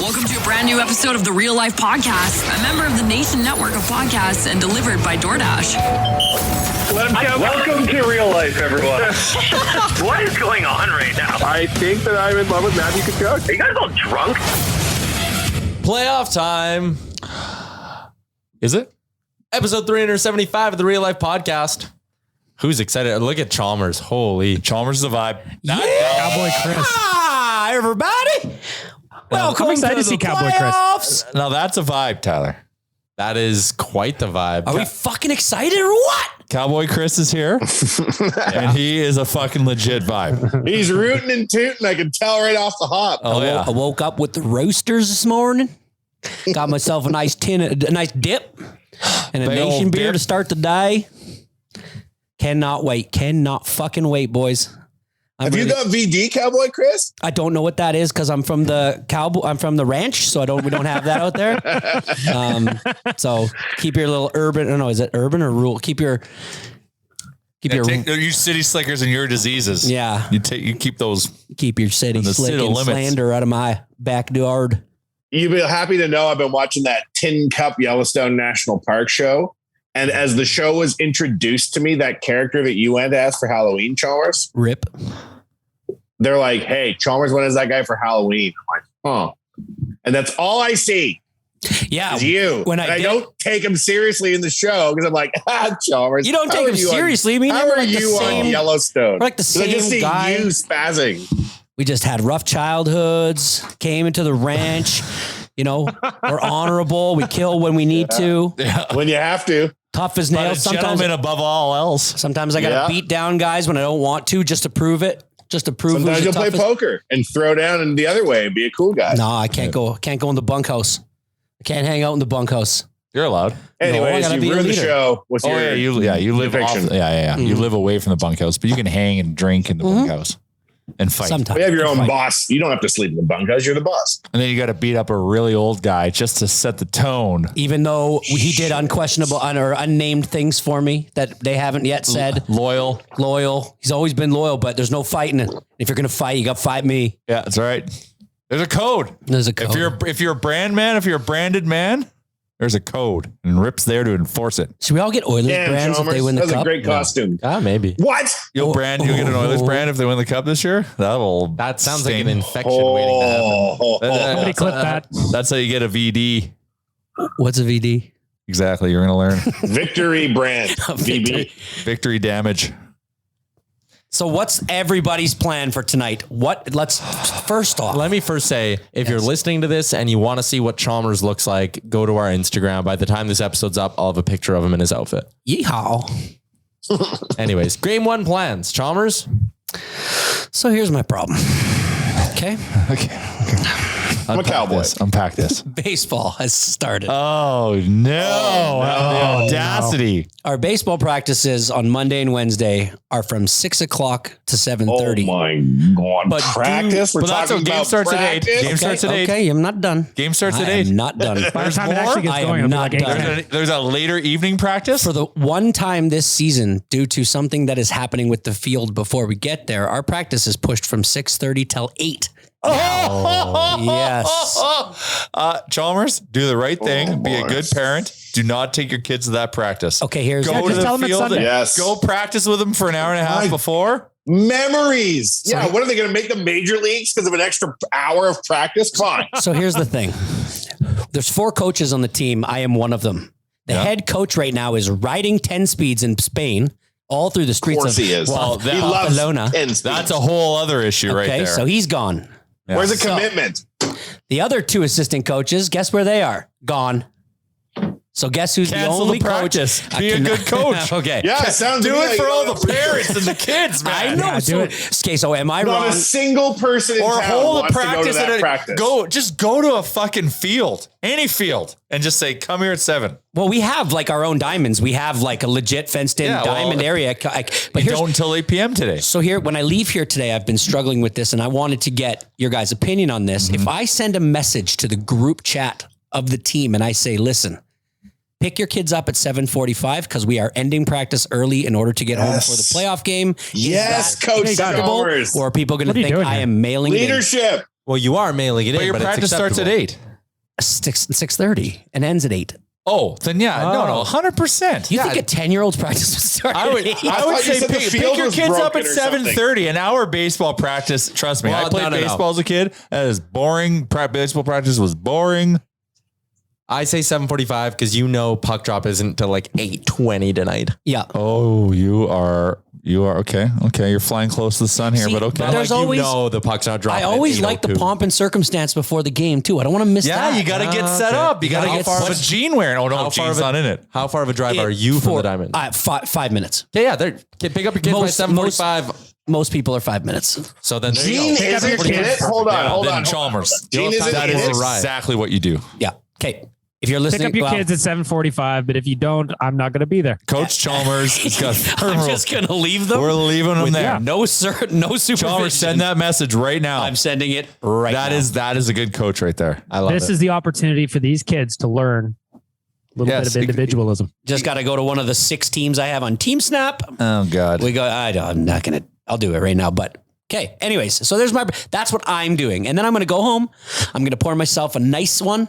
Welcome to a brand new episode of the Real Life Podcast, a member of the Nation Network of podcasts and delivered by DoorDash. Welcome to Real Life, everyone. What is going on right now? I think that I'm in love with Matthew Tkachuk. Are you guys all drunk? Playoff time. Is it? Episode 375 of the Real Life Podcast. Who's excited? Look at Chalmers. Holy. Chalmers is a vibe. Yeah, Cowboy Chris. Hi, everybody. Welcome I'm excited to see Cowboy Chris. Now that's a vibe, Tyler. That is quite the vibe. Are we fucking excited or what? Cowboy Chris is here, and he is a fucking legit vibe. He's rooting and tooting. I can tell right off the hop. I woke up with the roasters this morning. Got myself a nice dip and a Big Nation old beer dip. to start the day. Cannot wait. Cannot fucking wait, boys. Have you got VD, Cowboy Chris? I don't know what that is because I'm from the ranch, so we don't have that out there. So keep your little urban. I don't know, is it urban or rural? Keep your you city slickers and your diseases. Yeah. You keep those. Keep your city the slick city and limits. slander out of my backyard. You'll be happy to know I've been watching that Tin Cup Yellowstone National Park show. And as the show was introduced to me, that character that you went as for Halloween, Chalmers, Rip. they're like, hey, Chalmers went as that guy for Halloween. I'm like, huh. And that's all I see. Yeah. Is you. When I don't take him seriously in the show because I'm like, Chalmers. You don't take him seriously. How are you on Yellowstone? We're like the I just same see guy. you spazzing. We just had rough childhoods, came into the ranch, we're honorable. We kill when we need to. Yeah. When you have to. Tough as nails. Gentlemen above all else. Sometimes I got to beat down guys when I don't want to, just to prove it. Just to prove. Sometimes you'll play poker and throw down in the other way and be a cool guy. No, I can't go. Can't go in the bunkhouse. I can't hang out in the bunkhouse. You're allowed. Anyways, I you ruined the show. What's your you live off. depiction? You live away from the bunkhouse, but you can hang and drink in the bunkhouse and fight. Sometimes We have your own boss. You don't have to sleep in the bunkhouse. You're the boss. And then you got to beat up a really old guy just to set the tone. Even though he did unquestionable or unnamed things for me that they haven't yet said. Loyal. He's always been loyal, but there's no fighting it. If you're going to fight, you got to fight me. Yeah, that's right. There's a code. There's a code. If you're a brand man, if you're a branded man, there's a code, and Rip's there to enforce it. Should we all get Oilers brands Chalmers, if they win the that's cup? a great costume. Maybe. What? You'll get an Oilers brand if they win the cup this year. That sounds like an infection waiting to happen. Somebody clip that. That's how you get a VD. What's a VD? Exactly. You're going to learn. Victory brand. VB. Victory damage. So what's everybody's plan for tonight? Let's first off. Let me first say, if you're listening to this and you want to see what Chalmers looks like, go to our Instagram. By the time this episode's up, I'll have a picture of him in his outfit. Yeehaw. Anyways, game one plans. Chalmers? So here's my problem. Okay. I'm a cowboy. Unpack this. Baseball has started. Oh, no. The audacity. Our baseball practices on Monday and Wednesday are from 6 o'clock to 7:30. Oh my God. But practice? We're But that's talking what game about starts at 8. practice? Game starts at 8. Okay, I'm not done. Game starts at I 8. am not done. By the time it actually gets I going, am it'll be not like 8. done. There's a later evening practice. For the one time this season, due to something that is happening with the field before we get there, our practice is pushed from 6:30 till 8. Yes. Chalmers, do the right thing. Be a good parent. Do not take your kids to that practice. Okay, here's Go to just tell the them it's field. Sunday. Yes. Go practice with them for an hour and a half before. Memories. Yeah. What are they going to make the major leagues because of an extra hour of practice? Come on. So here's the thing. There's 4 coaches on the team. I am one of them. The head coach right now is riding 10 speeds in Spain all through the streets of he is. Well, he loves Barcelona. 10 speeds. That's a whole other issue right Okay, there. so he's gone. Yeah. Where's the commitment? The other 2 assistant coaches, guess where they are? Gone. So guess who's Cancel the only the practice. coach? Be a good coach. Okay. Yeah, it sounds Do to me it like for you all don't the have- parents and the kids, man. I know. Yeah, so, do it. okay, so am I Not wrong? a single person in Or town hold a wants to go to practice that at practice. just go to a fucking field, any field, and just say, "Come here at 7." Well, we have like our own diamonds. We have like a legit fenced in diamond area. But Don't until 8 p.m. today. So here, when I leave here today, I've been struggling with this and I wanted to get your guys' opinion on this. If I send a message to the group chat of the team and I say, listen, pick your kids up at 7:45 because we are ending practice early in order to get home for the playoff game. Yes, Is that Coach acceptable? Chalmers. Or are people going What to are you think doing I here? am mailing it in? Leadership. Well, you are mailing it But in, your but practice it's starts at acceptable. 8. 6:30 and ends at 8. Oh, then yeah, no, 100%. You think a 10-year-old's practice would start? I would I say thought you said the pick field your was kids up at broken or something. 7:30. An hour baseball practice. Trust me, Well, I played no. baseball as a kid. That is boring. Baseball practice was boring. I say 7:45 because puck drop isn't till like 8:20 tonight. Yeah. Oh, you are okay. Okay, you're flying close to the sun here, See, but okay. but there's always- the puck's not dropping. I always at like the 8:02. pomp and circumstance before the game too. I don't want to miss Yeah, that. you got to get set okay. up. You got to How get far of what's a- Gene wearing? Oh no, how far Gene's of a- not in it. How far of a drive are you from the diamond? 5 minutes. Yeah, they're pick up your kids by 7:45. Most people are 5 minutes. So then there Gene you go. isn't in it. Hold on. Chalmers. Gene isn't That in is it. exactly what you do. Yeah. Okay. If you're Pick listening, up your well, kids at 7:45, but if you don't, I'm not going to be there. Coach Chalmers has got firm I'm rules. just going to leave them. We're leaving them there. yeah. No, sir. No supervision. Chalmers, send that message right now. I'm sending it right now. That is a good coach right there. I love This it. is the opportunity for these kids to learn a little Yes. bit of individualism. Just got to go to one of the 6 teams I have on Team Snap. Oh God. We go, I'm not going to, I'll do it right now. But okay. Anyways, so that's what I'm doing. And then I'm going to go home. I'm going to pour myself a nice one.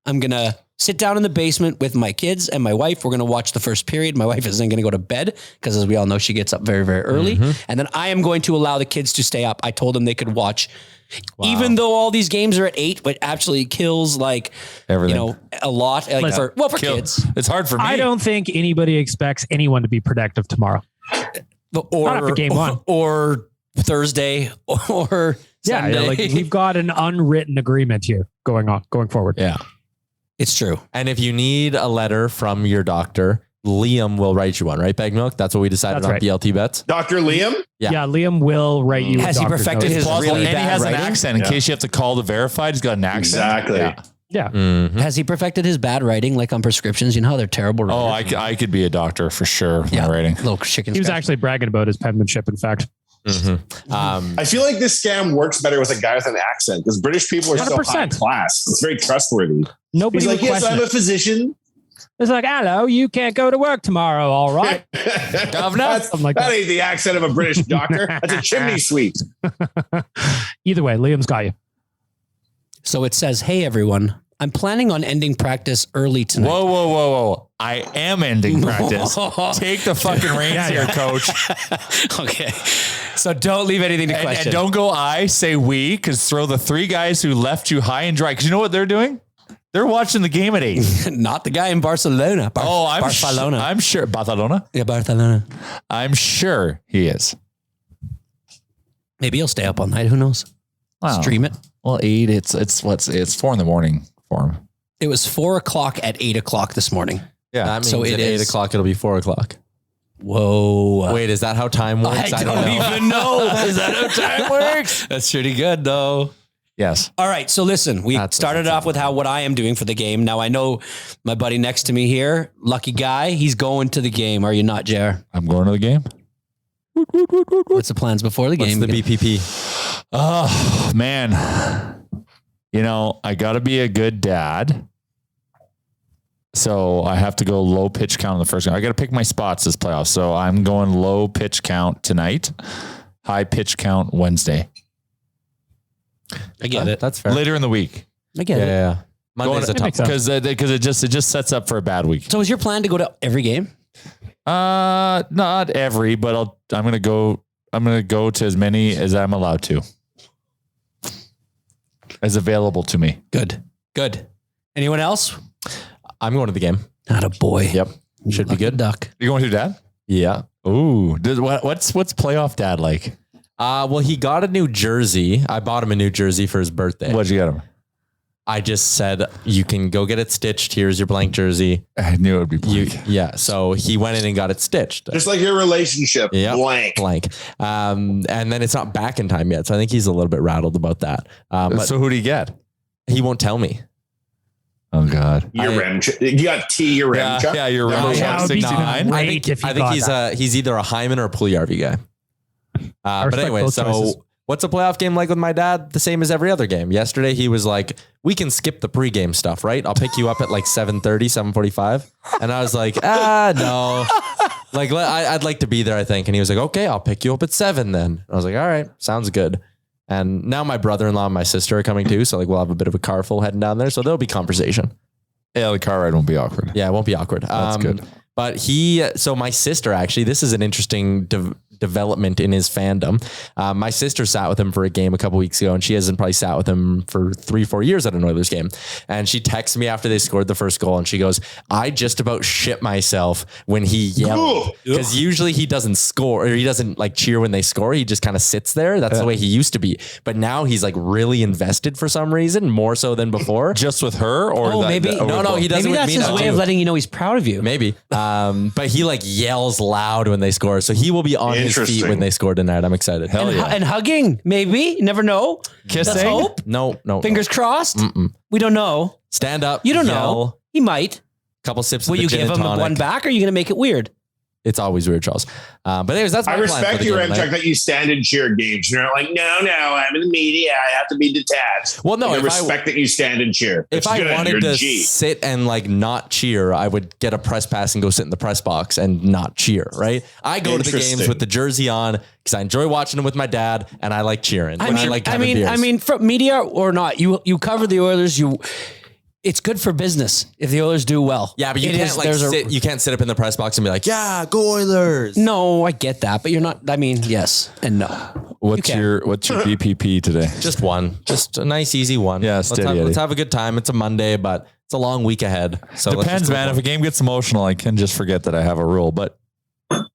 I'm going to sit down in the basement with my kids and my wife. We're going to watch the first period. My wife isn't going to go to bed because, as we all know, she gets up very, very early. And then I am going to allow the kids to stay up. I told them they could watch, even though all these games are at 8, but actually kills like Everything. a lot. Like Listen, for kids. It's hard for me. I don't think anybody expects anyone to be productive tomorrow. Or Not after game one. or Thursday or Yeah, Sunday. like we've got an unwritten agreement here going forward. Yeah, it's true. And if you need a letter from your doctor, Liam will write you one, right? Bag Milk? That's what we decided That's on right. BLT bets. Dr. Liam? Yeah. Yeah, Liam will write you. Has a he doctor's perfected note. his Possible. really And he bad has an writing? accent in case you have to call the verified. He's got an accent. Exactly. Yeah. Yeah. Mm-hmm. Has he perfected his bad writing, like on prescriptions? You know how they're terrible. Oh, writers? I could be a doctor for sure. with my writing. Little chicken. He was scratch. actually bragging about his penmanship, in fact. I feel like this scam works better with a guy with an accent because British people are so high 100%. class. It's very trustworthy. Nobody He's would like, yes, question I'm a it. physician. It's like, hello, you can't go to work tomorrow, all right? Something like that that. ain't the accent of a British doctor. That's a chimney sweep. Either way, Liam's got you. So it says, "Hey everyone, I'm planning on ending practice early tonight." Whoa. I am ending practice. Take the fucking reins here, coach. Okay, so don't leave anything to And question. don't go I, say we, because throw the 3 guys who left you high and dry. Because you know what they're doing? They're watching the game at 8. Not the guy in Barcelona. Barcelona. I'm sure. Barcelona? Yeah, Barcelona. I'm sure he is. Maybe he'll stay up all night. Who knows? Wow. Stream it. Well, 8, it's 4 in the morning for him. It was 4:00 at 8:00 this morning. Yeah. That means So it at is- 8 o'clock, it'll be 4 o'clock. Whoa. Wait, is that how time works? I don't even know. Is that how time works? That's pretty good though. Yes. All right. So listen, we That's started off with what I am doing for the game. Now I know my buddy next to me here, lucky guy, he's going to the game. Are you not, Jer? I'm going to the game. What's the plans before the What's game? the BPP? Oh, man. You know, I got to be a good dad. So I have to go low pitch count in the first game. I got to pick my spots this playoff. So I'm going low pitch count tonight, high pitch count Wednesday. I get it. That's fair. Later in the week. I get it. Yeah. Monday's a That tough makes sense. Because it just sets up for a bad week. So is your plan to go to every game? Not every, but I'm going to go to as many as I'm allowed to. As available to me. Good. Anyone else? I'm going to the game. Not a boy. Yep. Should be good. Duck. You're going to dad? Yeah. Ooh. What's playoff dad like? Well, he got a new jersey. I bought him a new jersey for his birthday. What'd you get him? I just said, you can go get it stitched. Here's your blank jersey. I knew it would be blank. Yeah. So he went in and got it stitched. Just like your relationship. Yeah. Blank. And then it's not back in time yet. So I think he's a little bit rattled about that. But So who do you get? he won't tell me. Oh God. Your rim. You got T. Your rim. Chuck? Yeah, you're Number right. one. That would be 69. great if I think he's either a Hyman or a Puljujärvi guy. But respect anyway, both so choices. what's a playoff game like with my dad? The same as every other game. Yesterday, he was like, we can skip the pregame stuff, right? I'll pick you up at like 7:30, 7:45. And I was like, no. Like, I'd like to be there, I think. And he was like, okay, I'll pick you up at 7 then. I was like, all right, sounds good. And now my brother-in-law and my sister are coming too. So like we'll have a bit of a car full heading down there. So there'll be conversation. Yeah, the car ride won't be awkward. Yeah, it won't be awkward. That's good. But so my sister, actually, this is an interesting development in his fandom. My sister sat with him for a game a couple weeks ago, and she hasn't probably sat with him for 3-4 years at an Oilers game. And she texted me after they scored the first goal, and she goes, I just about shit myself when he yelled. Because usually he doesn't score, or he doesn't like cheer when they score. He just kind of sits there. That's the way he used to be. But now he's like really invested for some reason, more so than before. Just with her? Or maybe. No, he doesn't. Maybe that's his way of letting you know he's proud of you. Maybe. But he like yells loud when they score. So he will be on his feet when they score tonight. I'm excited. Hell yeah. And hugging, maybe. You never know. Kissing? Let's hope. No. Fingers crossed. We don't know. Stand up. You don't know. He might. Couple sips Will of the you gin give and him tonic. one back, or are you going to make it weird? It's always weird, Charles. But anyways, that's my I plan for respect the you, game tonight. Remchuk, that you stand and cheer games. You're not like, no, I'm in the media. I have to be detached. Well, no, I if respect that you stand and cheer. If It's I good. wanted You're to G. sit and like not cheer, I would get a press pass and go sit in the press box and not cheer, right? I go to the games with the jersey on because I enjoy watching them with my dad and I like cheering. I like having beers. from media or not, you cover the Oilers. It's good for business if the Oilers do well. Yeah, but you can't sit up in the press box and be like, yeah, go Oilers. No, I get that, but you're not. I mean, yes and no. What's your BPP today? Just one. Just a nice, easy one. Yeah, let's have a good time. It's a Monday, but it's a long week ahead. So depends, man. If a game gets emotional, I can just forget that I have a rule, but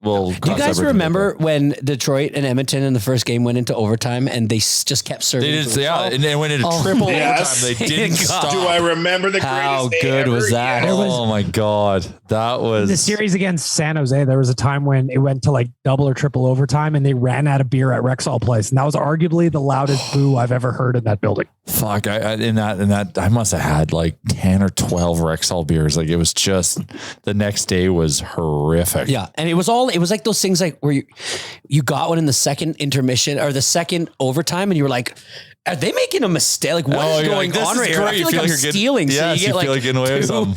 we'll. Do you guys remember when Detroit and Edmonton in the first game went into overtime and they just kept serving? They did, and they went into triple overtime. They didn't stop. Do I remember the greatest How day good ever? was that? Yeah. Oh my God. That was The series against San Jose, there was a time when it went to like double or triple overtime and they ran out of beer at Rexall Place. And that was arguably the loudest boo I've ever heard in that building. fuck. In that I must have had like 10 or 12 Rexall beers. Like it was just, the next day was horrific. Yeah. And it was like those things like where you got one in the second intermission or the second overtime and you were like, are they making a mistake? Like what is going on right here? I feel like I'm stealing. Yeah, so you get like feel like getting away with something.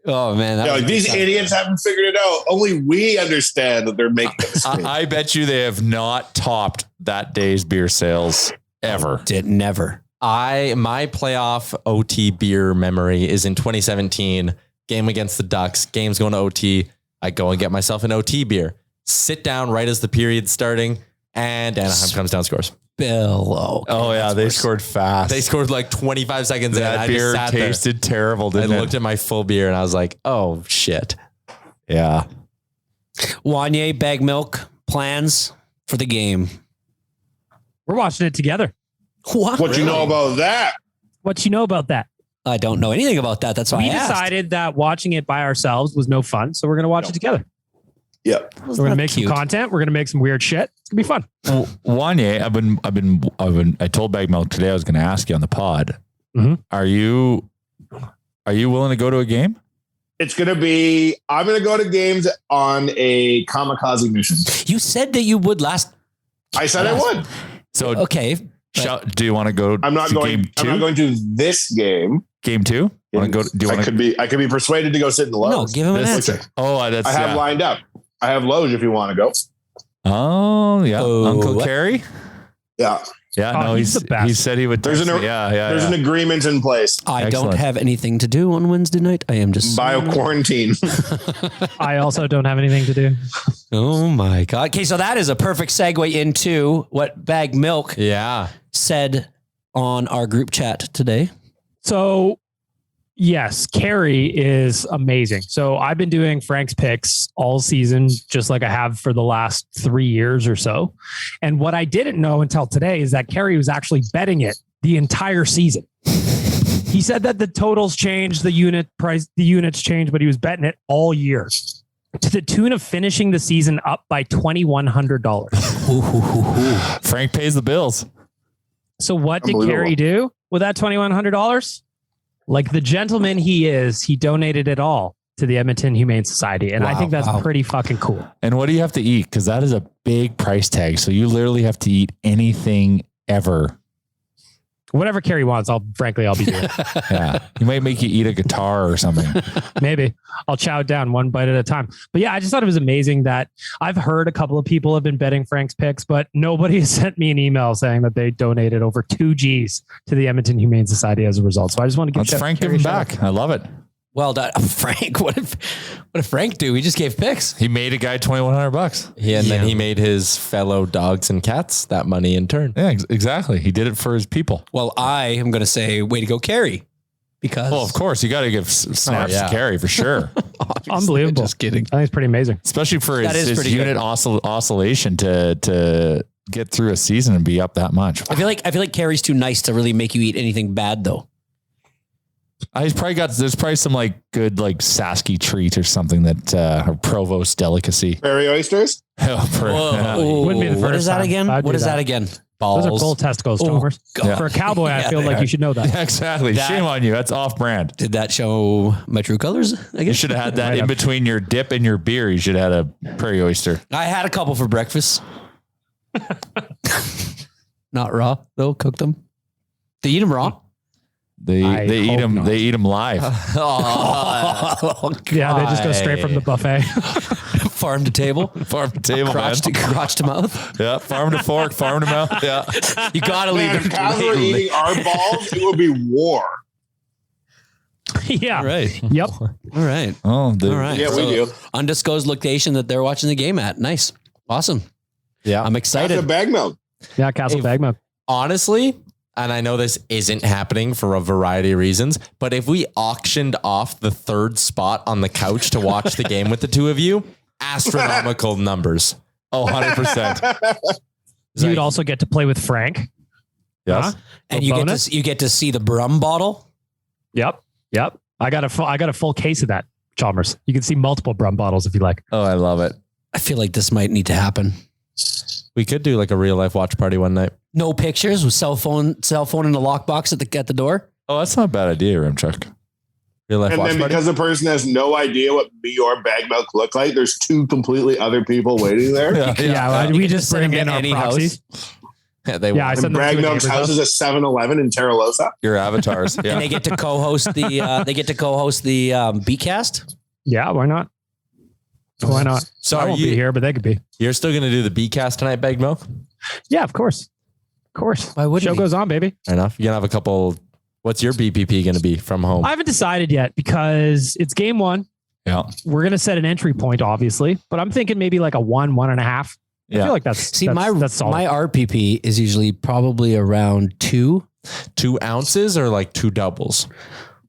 Oh man. Yeah, these idiots haven't figured it out. Only we understand that they're making a mistake. I bet you they have not topped that day's beer sales ever. Never. My playoff OT beer memory is in 2017, game against the Ducks, game's going to OT. I go and get myself an OT beer, sit down right as the period's starting, and Anaheim comes down, scores. Bill. Oh yeah, they scored fast. They scored like 25 seconds in. That beer tasted terrible, didn't I it? looked at my full beer and I was like, oh shit. Yeah. Wanye, bag milk, plans for the game. We're watching it together. What you know about that? What you know about that? I don't know anything about that. That's why We I asked. decided that watching it by ourselves was no fun, so we're going to watch it together. Yep. We're going to make some content. We're going to make some weird shit. It's going to be fun. Well, Wanye, I told Bag Milk today I was going to ask you on the pod. Mhm. Are you willing to go to a game? It's going to be, I'm going to go to games on a kamikaze mission. You said that you would last. I said I would. So Okay. do you want to go? I'm not to going. game I'm two? not going to this game. Game two? Want to go? Do you want to? I could be persuaded to go sit in the lows. No, give him an This- answer. Oh, that's I have yeah. lined up. I have Loge if you want to go. Oh yeah, Oh, Uncle what? Carrie. Yeah. Yeah, Oh, no, he's the best. he said he would. There's text an- me. Yeah. There's an agreement in place. I don't Excellent. have anything to do on Wednesday night. I am just Bio quarantine. I also don't have anything to do. Oh my God. Okay, so that is a perfect segue into what Bag Milk Yeah. said on our group chat today. So, yes, Carrie is amazing. So I've been doing Frank's picks all season, just like I have for the last 3 years or so. And what I didn't know until today is that Carrie was actually betting it the entire season. He said that the totals changed, the units changed, but he was betting it all year to the tune of finishing the season up by $2,100. Frank pays the bills. So what did Unbelievable. Carrie do with that $2,100? Like the gentleman he is, he donated it all to the Edmonton Humane Society. And I Wow, think that's wow. pretty fucking cool. And what do you have to eat? Because that is a big price tag. So you literally have to eat anything ever. Whatever Carrie wants, I'll be doing. Yeah. He might make you eat a guitar or something. Maybe I'll chow it down one bite at a time. But yeah, I just thought it was amazing that I've heard a couple of people have been betting Frank's picks, but nobody has sent me an email saying that they donated over 2 G's to the Edmonton Humane Society as a result. So I just want to give Frank giving back. I love it. Well done, Frank. What did Frank do? He just gave picks. He made a guy $2,100. Then he made his fellow dogs and cats that money in turn. Yeah, exactly. He did it for his people. Well, I am going to say, way to go, Carrie. Because Well, of course, you got to give snaps to Carrie for sure. Unbelievable. Just kidding. I think it's pretty amazing. Especially for That is his pretty unit good. oscillation to get through a season and be up that much. I feel like Carrie's too nice to really make you eat anything bad, though. He's probably there's probably some like good like Sasky treat or something that or Provost delicacy. Prairie oysters? Wouldn't be the What first is that time. again? I'd What do is that again? Those are Balls. bull testicles, Chalmers. God. For a cowboy, I feel like you should know that. Yeah, exactly. That- Shame on you. That's off brand. Did that show my true colors? I You guess. should have had that Might in have. between your dip and your beer. You should have had a prairie oyster. I had a couple for breakfast. Not raw though. Cooked them. They eat them raw. They I eat hope them. not. They eat them live. Yeah, they just go straight from the buffet. Farm to table. Farm to table, man. crotch to mouth. Yeah, farm to fork, farm to mouth. Yeah, You gotta leave Man, them. if cows were eating our balls, it would be war. Yeah. All right. Yep. All right. oh, All right. Yeah, we do. Undisclosed location that they're watching the game at. Nice. Awesome. Yeah. I'm That's excited. a bag milk. Yeah, Castle Bagma. Honestly, and I know this isn't happening for a variety of reasons, but if we auctioned off the third spot on the couch to watch the game with the two of you, astronomical numbers. oh, 100%. You'd also get to play with Frank. Yes. Huh? And Bonus? you get to see the Brum bottle. Yep. I got a full case of that, Chalmers. You can see multiple Brum bottles if you like. Oh, I love it. I feel like this might need to happen. We could do like a real life watch party one night. No pictures with cell phone in the lockbox at the door. Oh, that's not a bad idea, Rimchuck. Real life And watch then party. because the person has no idea what me or bag milk look like, there's 2 completely other people waiting there. Yeah, You we can just send bring them in to our any proxies. Yeah, they Yeah, I And send them Brag to a Milk's neighbor's house house. is a 7-Eleven in Terralosa. Your avatars. Yeah. And they get to co-host the Beatcast. Yeah, why not? Why not? So I are won't you- be here, but they could be. You're still going to do the B cast tonight, Bag Milk? Yeah, of course. Of course. Why wouldn't Show we? goes on, baby. Fair enough. You're going to have a couple. What's your BPP going to be from home? I haven't decided yet because it's game 1. Yeah. We're going to set an entry point, obviously, but I'm thinking maybe like a 1.5. I Yeah. feel like that's That's solid. my RPP is usually probably around 2. 2 ounces or like 2 doubles?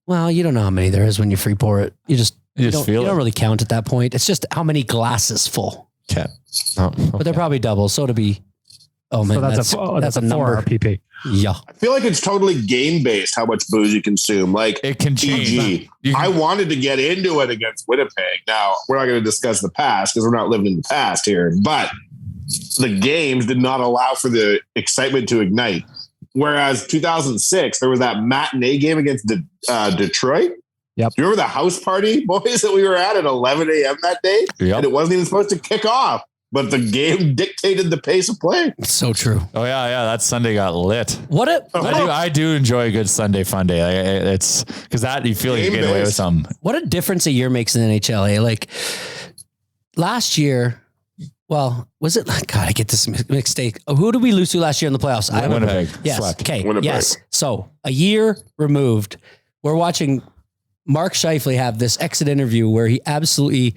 Well, you don't know how many there is when you free pour it. You just feel you it. don't really count at that point. It's just how many glasses full. Okay. Oh, But they're probably doubles. So it'll be. Oh man, so that's a 4 number. RPP. Yeah. I feel like it's totally game based how much booze you consume. Like It can change. EG. You I can- wanted to get into it against Winnipeg. Now, we're not going to discuss the past because we're not living in the past here, but the games did not allow for the excitement to ignite. Whereas 2006, there was that matinee game against Detroit. Yep. Do you remember the house party, boys, that we were at 11 a.m. that day? Yep. And it wasn't even supposed to kick off, but the game dictated the pace of play. It's so true. Oh yeah, yeah. That Sunday got lit. I do enjoy a good Sunday fun day. It's because that you feel like you're getting away with Game-based. something. What a difference a year makes in the NHL. Eh? Like last year, well, was it? God, I get this mistake. Who did we lose to last year in the playoffs? Winnipeg. Yes. Swept. Okay. Winnipeg. Yes. So a year removed, we're watching Mark Scheifele have this exit interview where he absolutely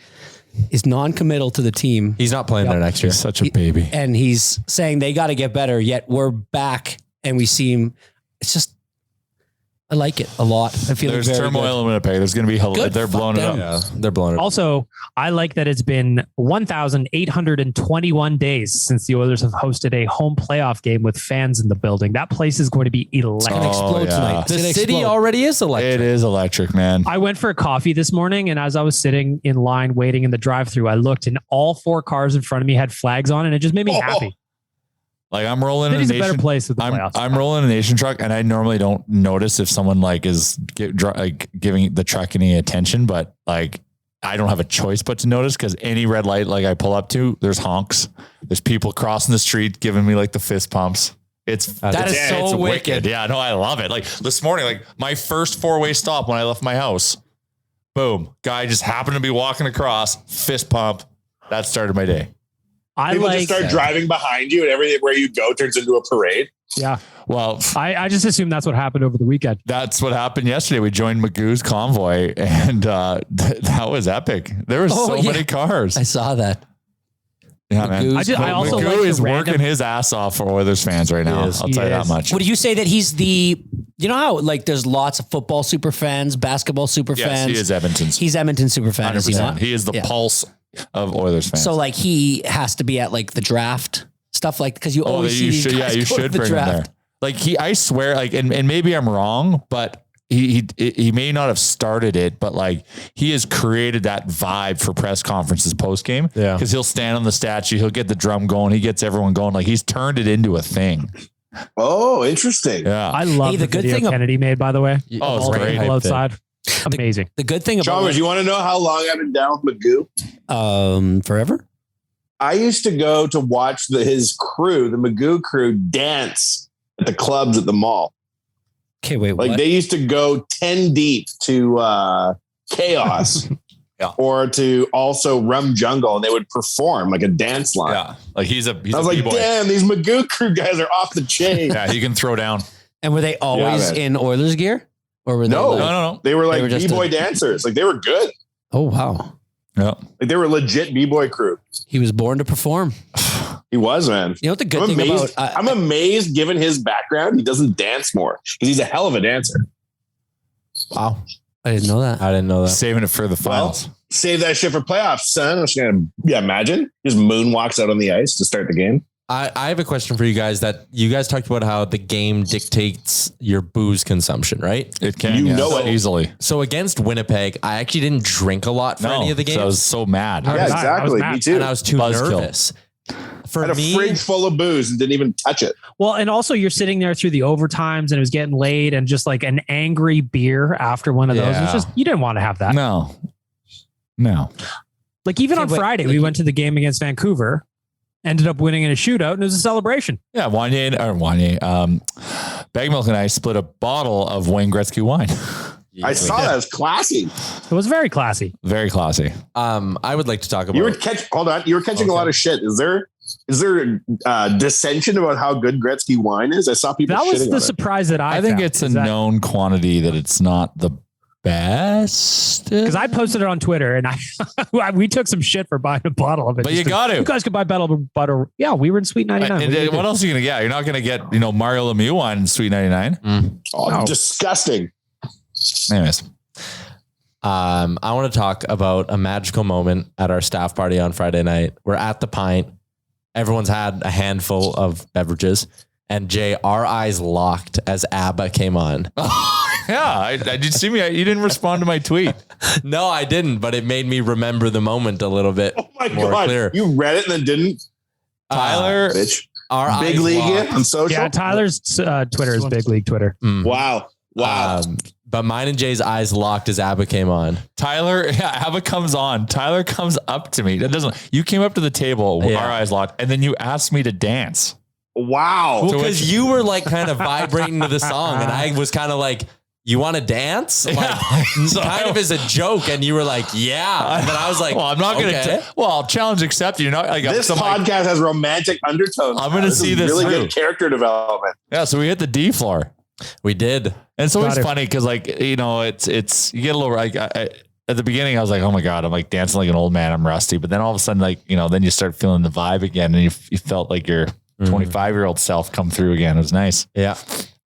is non-committal to the team. He's not playing there next year. He's such a baby. And he's saying they got to get better, yet we're back and we seem, it's just, I like it a lot. I feel There's very turmoil in Winnipeg. There's going to be Good. they're Fuck blowing it them. up. Yeah, they're blowing it. Also, I like that it's been 1,821 days since the Oilers have hosted a home playoff game with fans in the building. That place is going to be electric. It's gonna explode yeah. tonight. It's The gonna city explode. already is electric. It is electric, man. I went for a coffee this morning, and as I was sitting in line waiting in the drive-thru, I looked, and all 4 cars in front of me had flags on, and it just made me happy. Like I'm rolling in a City's a better nation. place with the playoffs. I'm rolling a nation truck, and I normally don't notice if someone like is giving the truck any attention, but like I don't have a choice but to notice because any red light like I pull up to, there's honks, there's people crossing the street giving me like the fist pumps. That is so it's wicked. Yeah, no, I love it. Like this morning, like my first 4-way stop when I left my house, boom, guy just happened to be walking across, fist pump. That started my day. People just start driving behind you, and everything where you go turns into a parade. Yeah. Well, I just assume that's what happened over the weekend. That's what happened yesterday. We joined Magoo's convoy, and that was epic. There were so many cars. I saw that. Yeah, man. I also Magoo like is working his ass off for Oilers fans right now. I'll tell you that much. Would you say that he's the, you know how like there's lots of football super fans, basketball super fans? He is Edmonton's. He's Edmonton super fan. Is he not? He is the pulse of Oilers fans. So like he has to be at like the draft stuff, like because you always see these guys you go to should the bring him there. draft. Like I swear, like, and maybe I'm wrong, but he may not have started it, but like he has created that vibe for press conferences post game. Yeah, because he'll stand on the statue, he'll get the drum going, he gets everyone going. Like he's turned it into a thing. Oh, interesting. Yeah, I love the good thing Kennedy made, by the way. Oh, it's great. Outside. Amazing. The good thing about Chalmers, you want to know how long I've been down with Magoo? Forever. I used to go to watch his crew, the Magoo crew, dance at the clubs at the mall. Okay, wait. Like what? they used to go 10 deep to Chaos, or to also Rum Jungle, and they would perform like a dance line. Yeah, like he's I a was like, B-boy. damn, these Magoo crew guys are off the chain. Yeah, he can throw down. And were they always in Oilers gear, or were they? No, no. They were like were just B-boy dancers. Like they were good. Oh wow. Yeah, like they were legit B-boy crew. He was born to perform. He was, man. You know what the good thing about? I'm amazed, given his background, he doesn't dance more because he's a hell of a dancer. Wow, I didn't know that. I didn't know that. Saving it for the finals. Well, save that shit for playoffs, son. I was gonna, imagine just moonwalks out on the ice to start the game. I have a question for you guys. That you guys talked about how the game dictates your booze consumption, right? It can, You know it. easily. So against Winnipeg, I actually didn't drink a lot for any of the games. So I was so mad. Yeah, exactly. Me too. And I was too Buzzkill. nervous. For Had a me, fridge full of booze and didn't even touch it. Well, and also you're sitting there through the overtimes and it was getting late, and just like an angry beer after one of those. It's just, you didn't want to have that. No. Like even on Friday, we went to the game against Vancouver, ended up winning in a shootout, and it was a celebration. Yeah, Bag Milk and I split a bottle of Wayne Gretzky wine. I saw that. It was classy. It was very classy. Very classy. I would like to talk about. You were catching a lot of shit. Is there dissension about how good Gretzky wine is? I saw people. That was shitting the on surprise that I think found, it's a known quantity that it's not the best. Because I posted it on Twitter and we took some shit for buying a bottle of it. But you got to. You guys could buy butter. Yeah, we were in Sweet 99. What else are you going to get? You're not going to get, Mario Lemieux wine in Sweet 99. Oh, no. Disgusting. Anyways. I want to talk about a magical moment at our staff party on Friday night. We're at the Pint. Everyone's had a handful of beverages. And Jay, our eyes locked as ABBA came on. Yeah, did you see me? You didn't respond to my tweet. No, I didn't, but it made me remember the moment a little bit. Oh my more God. Clear. You read it and then didn't? Tyler, Bitch. Our Big eyes League locked. on social? Yeah, Tyler's Twitter is Big League Twitter. Wow. But mine and Jay's eyes locked as ABBA came on. Tyler, ABBA comes on. Tyler comes up to me. You came up to the table with our eyes locked, and then you asked me to dance. Wow. Well, because you were like kind of vibrating to the song, and I was kind of like, you want to dance? Like, kind of as a joke. And you were like, yeah. And then I was like, well, I'm not going to. Challenge accepted. You're not like this podcast has romantic undertones. I'm going to see this really through. Good character development. Yeah. So we hit the D floor. We did. And it's always funny because it's you get a little like at the beginning I was like, oh my God, I'm like dancing like an old man. I'm rusty. But then all of a sudden, then you start feeling the vibe again, and you felt like your 25-year-old self come through again. It was nice. Yeah.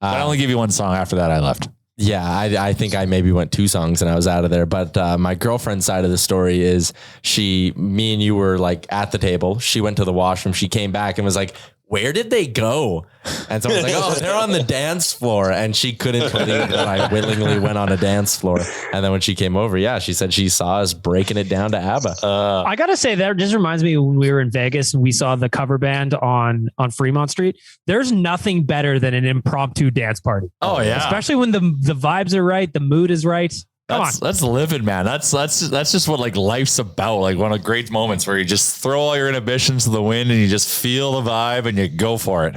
I only give you one song. After that, I left. Yeah, I think I maybe went 2 songs and I was out of there. But my girlfriend's side of the story is me and you were like at the table. She went to the washroom. She came back and was like, where did they go? And so I was like, oh, they're on the dance floor. And she couldn't believe that I willingly went on a dance floor. And then when she came over, she said she saw us breaking it down to ABBA. I got to say, that just reminds me when we were in Vegas and we saw the cover band on Fremont Street. There's nothing better than an impromptu dance party. Oh, yeah. Especially when the vibes are right, the mood is right. That's living, man. That's just what like life's about. Like one of the great moments where you just throw all your inhibitions to the wind and you just feel the vibe and you go for it.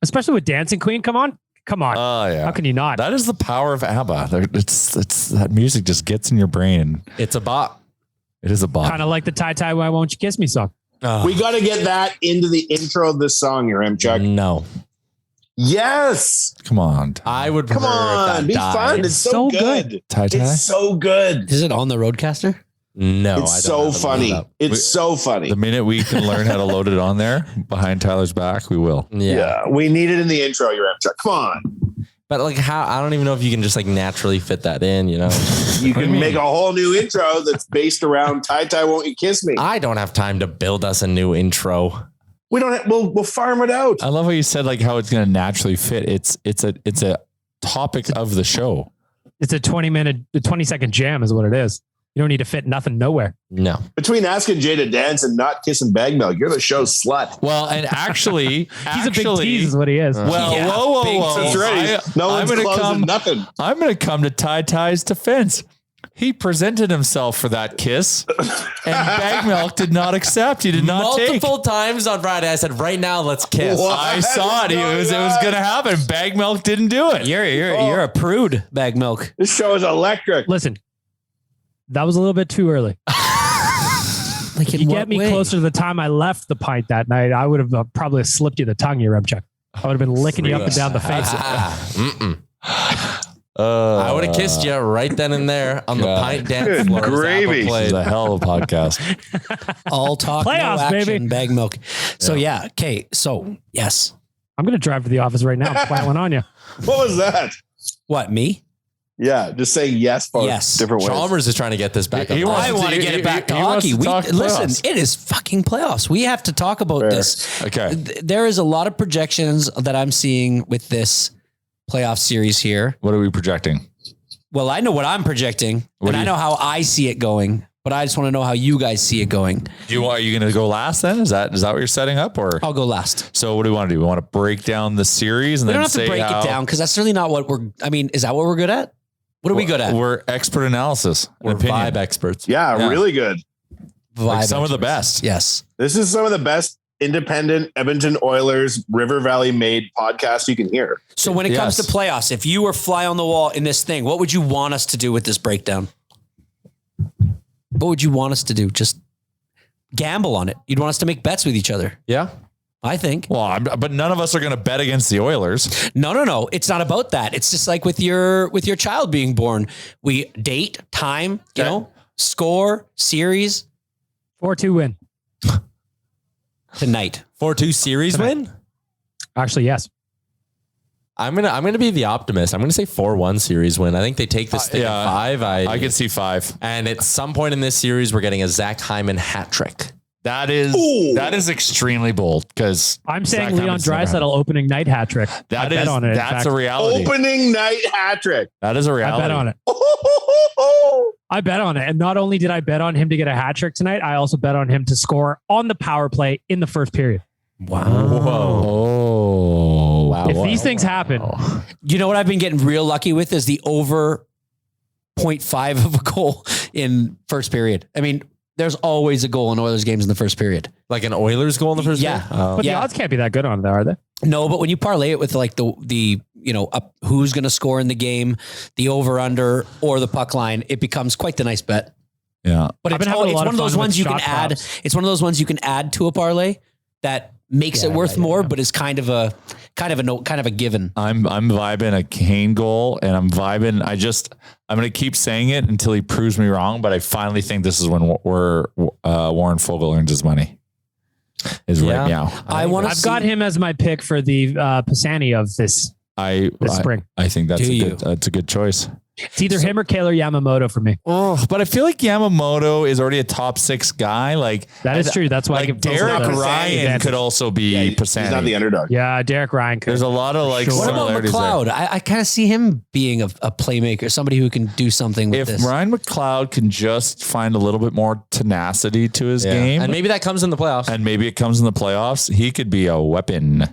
Especially with Dancing Queen. Come on. Oh yeah. How can you not? That is the power of ABBA. It's that music just gets in your brain. It's a bop. It is a bop. Kind of like the Tie Tie Why Won't You Kiss Me song. We got to get that into the intro of this song here, Chuck. No. Yes. Come on. I would Come prefer if on. that Be died. fun. It's so good. Tie-tie? It's so good. Is it on the Roadcaster? No, It's I don't so have it funny. lined up. It's so funny. The minute we can learn how to load it on there behind Tyler's back, we will. Yeah. We need it in the intro, your Chuck. Come on. But like how, I don't even know if you can just like naturally fit that in, you know? You can make a whole new intro that's based around Tie Tie Won't You Kiss Me. I don't have time to build us a new intro. We don't have, we'll farm it out. I love how you said like how it's going to naturally fit. It's a topic of the show. It's a 20-second jam is what it is. You don't need to fit nothing nowhere. No. Between asking Jay to dance and not kissing bag milk, you're the show's slut. Well, and actually, He's a big tease is what he is. Well, Yeah, whoa. That's right. No one's closing nothing. I'm going to come to Tie Tie's defense. He presented himself for that kiss, and Bag Milk did not accept. He did not Multiple times on Friday, I said, right now, let's kiss. What? I saw it. It was going to happen. Bag Milk didn't do it. You're a prude, Bag Milk. This show is electric. Listen, that was a little bit too early. Like You get me closer to the time I left the pint that night, I would have probably slipped you the tongue, you Remchuk. I would have been licking you up and down the face. I would have kissed you right then and there on the pint dance floor. Gravy. This is a hell of a podcast. All talk, Playoffs, no action, baby. Bag Milk. So yeah, okay. So yes. I'm going to drive to the office right now and plant one on you. What was that? What, me? Yeah, just saying yes for Yes. different ways. Chalmers is trying to get this back. He on wants I line. want to get it back to he wants hockey. to talk Listen, playoffs. it is fucking playoffs. We have to talk about Fair. this. Okay. There is a lot of projections that I'm seeing with this playoff series here. What are we projecting? Well, I know what I'm projecting, and I know how I see it going, but I just want to know how you guys see it going. Are you going to go last then? Is that what you're setting up? Or I'll go last. so what do we want to do? We want to break down the series and We then don't have say to break how it down because that's really not what is that what we're good at? What are we good at? We're expert analysis. We're and opinion. vibe experts. Yeah, really good. Like Vibe some of the experts. best. Yes. This is some of the best independent Edmonton Oilers River Valley made podcasts you can hear. So when it comes to Yes. playoffs, if you were fly on the wall in this thing, what would you want us to do with this breakdown? What would you want us to do? Just gamble on it. You'd want us to make bets with each other. Yeah. I think. Well, but none of us are going to bet against the Oilers. No. It's not about that. It's just like with your child being born. We date, time, score, series 4-2 win. tonight. 4-2 series win? Actually, yes. I'm gonna be the optimist. I'm gonna say 4-1 series win. I think they take this thing at 5. I can see 5. And at some point in this series, we're getting a Zach Hyman hat trick. That is extremely bold because I'm saying Leon Draisaitl opening night hat trick. That I bet is on it. that's a reality. Opening night hat trick. That is a I reality. bet on it. I bet on it. And not only did I bet on him to get a hat trick tonight, I also bet on him to score on the power play in the first period. Wow. Oh, wow. If these things happen, You know what I've been getting real lucky with is the over 0.5 of a goal in first period. I mean, there's always a goal in Oilers games in the first period. Like an Oilers goal in the first Yeah. game? Oh. but the odds can't be that good on it, are they? No, but when you parlay it with like the who's going to score in the game, the over under or the puck line, it becomes quite the nice bet. Yeah. But I've it's been having a lot one of of those fun with ones you can shot add. props. It's one of those ones you can add to a parlay that makes it worth more, but is kind of a given. I'm vibing a Kane goal and I'm vibing. I'm going to keep saying it until he proves me wrong, but I finally think this is when Warren Fogle earns his money. Right now. I've got him as my pick for the Pisani of this spring. I think that's a good choice. It's either him or Kaylor Yamamoto for me. Oh, but I feel like Yamamoto is already a top 6 guy. Like that is true. That's why I give Derek Ryan could also be Pisani. He's not the underdog. Yeah, Derek Ryan could. There's a lot of Sure. What about similarities McLeod? there. I kind of see him being a playmaker, somebody who can do something with If this. Ryan McLeod can just find a little bit more tenacity to his game, And maybe that comes in the playoffs. and maybe it comes in the playoffs, he could be a weapon.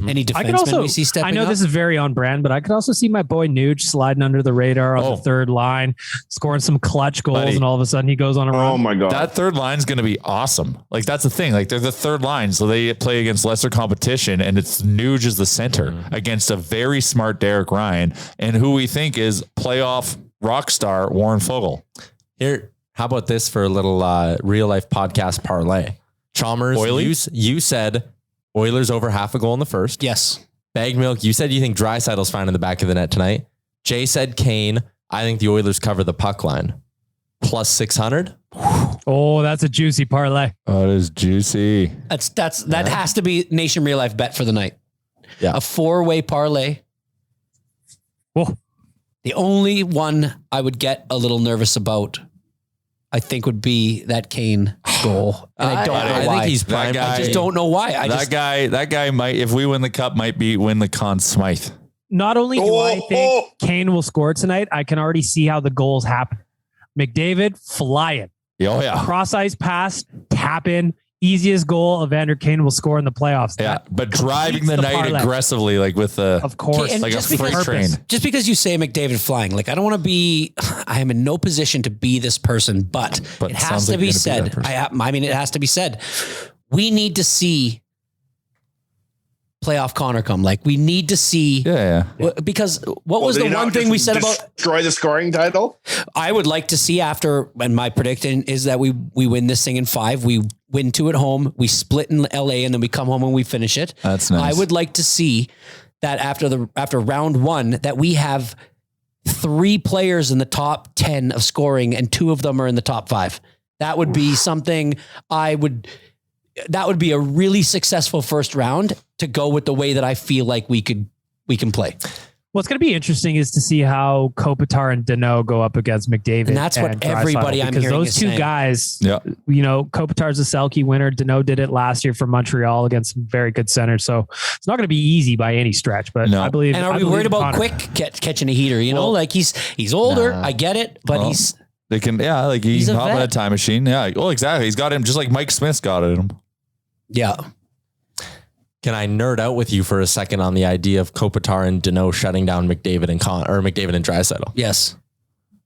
Any I could defensemen also, we see stepping I know up? this is very on brand, but I could also see my boy Nuge sliding under the radar on the third line, scoring some clutch goals, and all of a sudden he goes on a run. Oh my God. That third line's going to be awesome. Like, that's the thing. Like, they're the third line, so they play against lesser competition, and it's Nuge as the center against a very smart Derek Ryan, and who we think is playoff rock star Warren Fogle. Here, how about this for a little real life podcast parlay? Chalmers, you said Oilers over half a goal in the first. Yes. Bag Milk, you said you think Draisaitl's fine in the back of the net tonight. Jay said Kane. I think the Oilers cover the puck line. Plus 600. Oh, that's a juicy parlay. Oh, it is juicy. That has to be Nation Real Life bet for the night. Yeah. A 4-way parlay. Oh. The only one I would get a little nervous about, I think, would be that Kane goal. And I don't know why. I think he's prime. I just don't know why. That guy might, if we win the cup, might win the Conn Smythe. Not only do I think Kane will score tonight, I can already see how the goals happen. McDavid flying. Oh yeah. Cross ice pass, tap in. Easiest goal Evander Kane will score in the playoffs. Yeah, but driving the night parlay. Aggressively, like with a, of course, like a freight train. Just because you say McDavid flying, like I don't want to be, I am in no position to be this person, but it has to be said. I mean, it has to be said. We need to see playoff Connor come. Like we need to see, because what was the one thing we said about destroy the scoring title? I would like to see after, and my prediction is that we win this thing in 5. We win 2 at home. We split in LA, and then we come home and we finish it. That's nice. I would like to see that after round 1 that we have 3 players in the top 10 of scoring, and 2 of them are in the top 5. That would be something that would be a really successful first round to go with the way that I feel like we can play. What's going to be interesting is to see how Kopitar and Danault go up against McDavid. And that's what everybody I'm hearing those is two saying. guys, you know, Kopitar's a Selke winner. Danault did it last year for Montreal against some very good centers. So it's not going to be easy by any stretch, but I believe. And are we worried about Quick catching a heater? You know, like he's older. I get it, but they can, like he can hop in a time machine. Yeah. Well, exactly. He's got him just like Mike Smith's got it. Yeah. Can I nerd out with you for a second on the idea of Kopitar and Danault shutting down McDavid and McDavid and Draisaitl? Yes.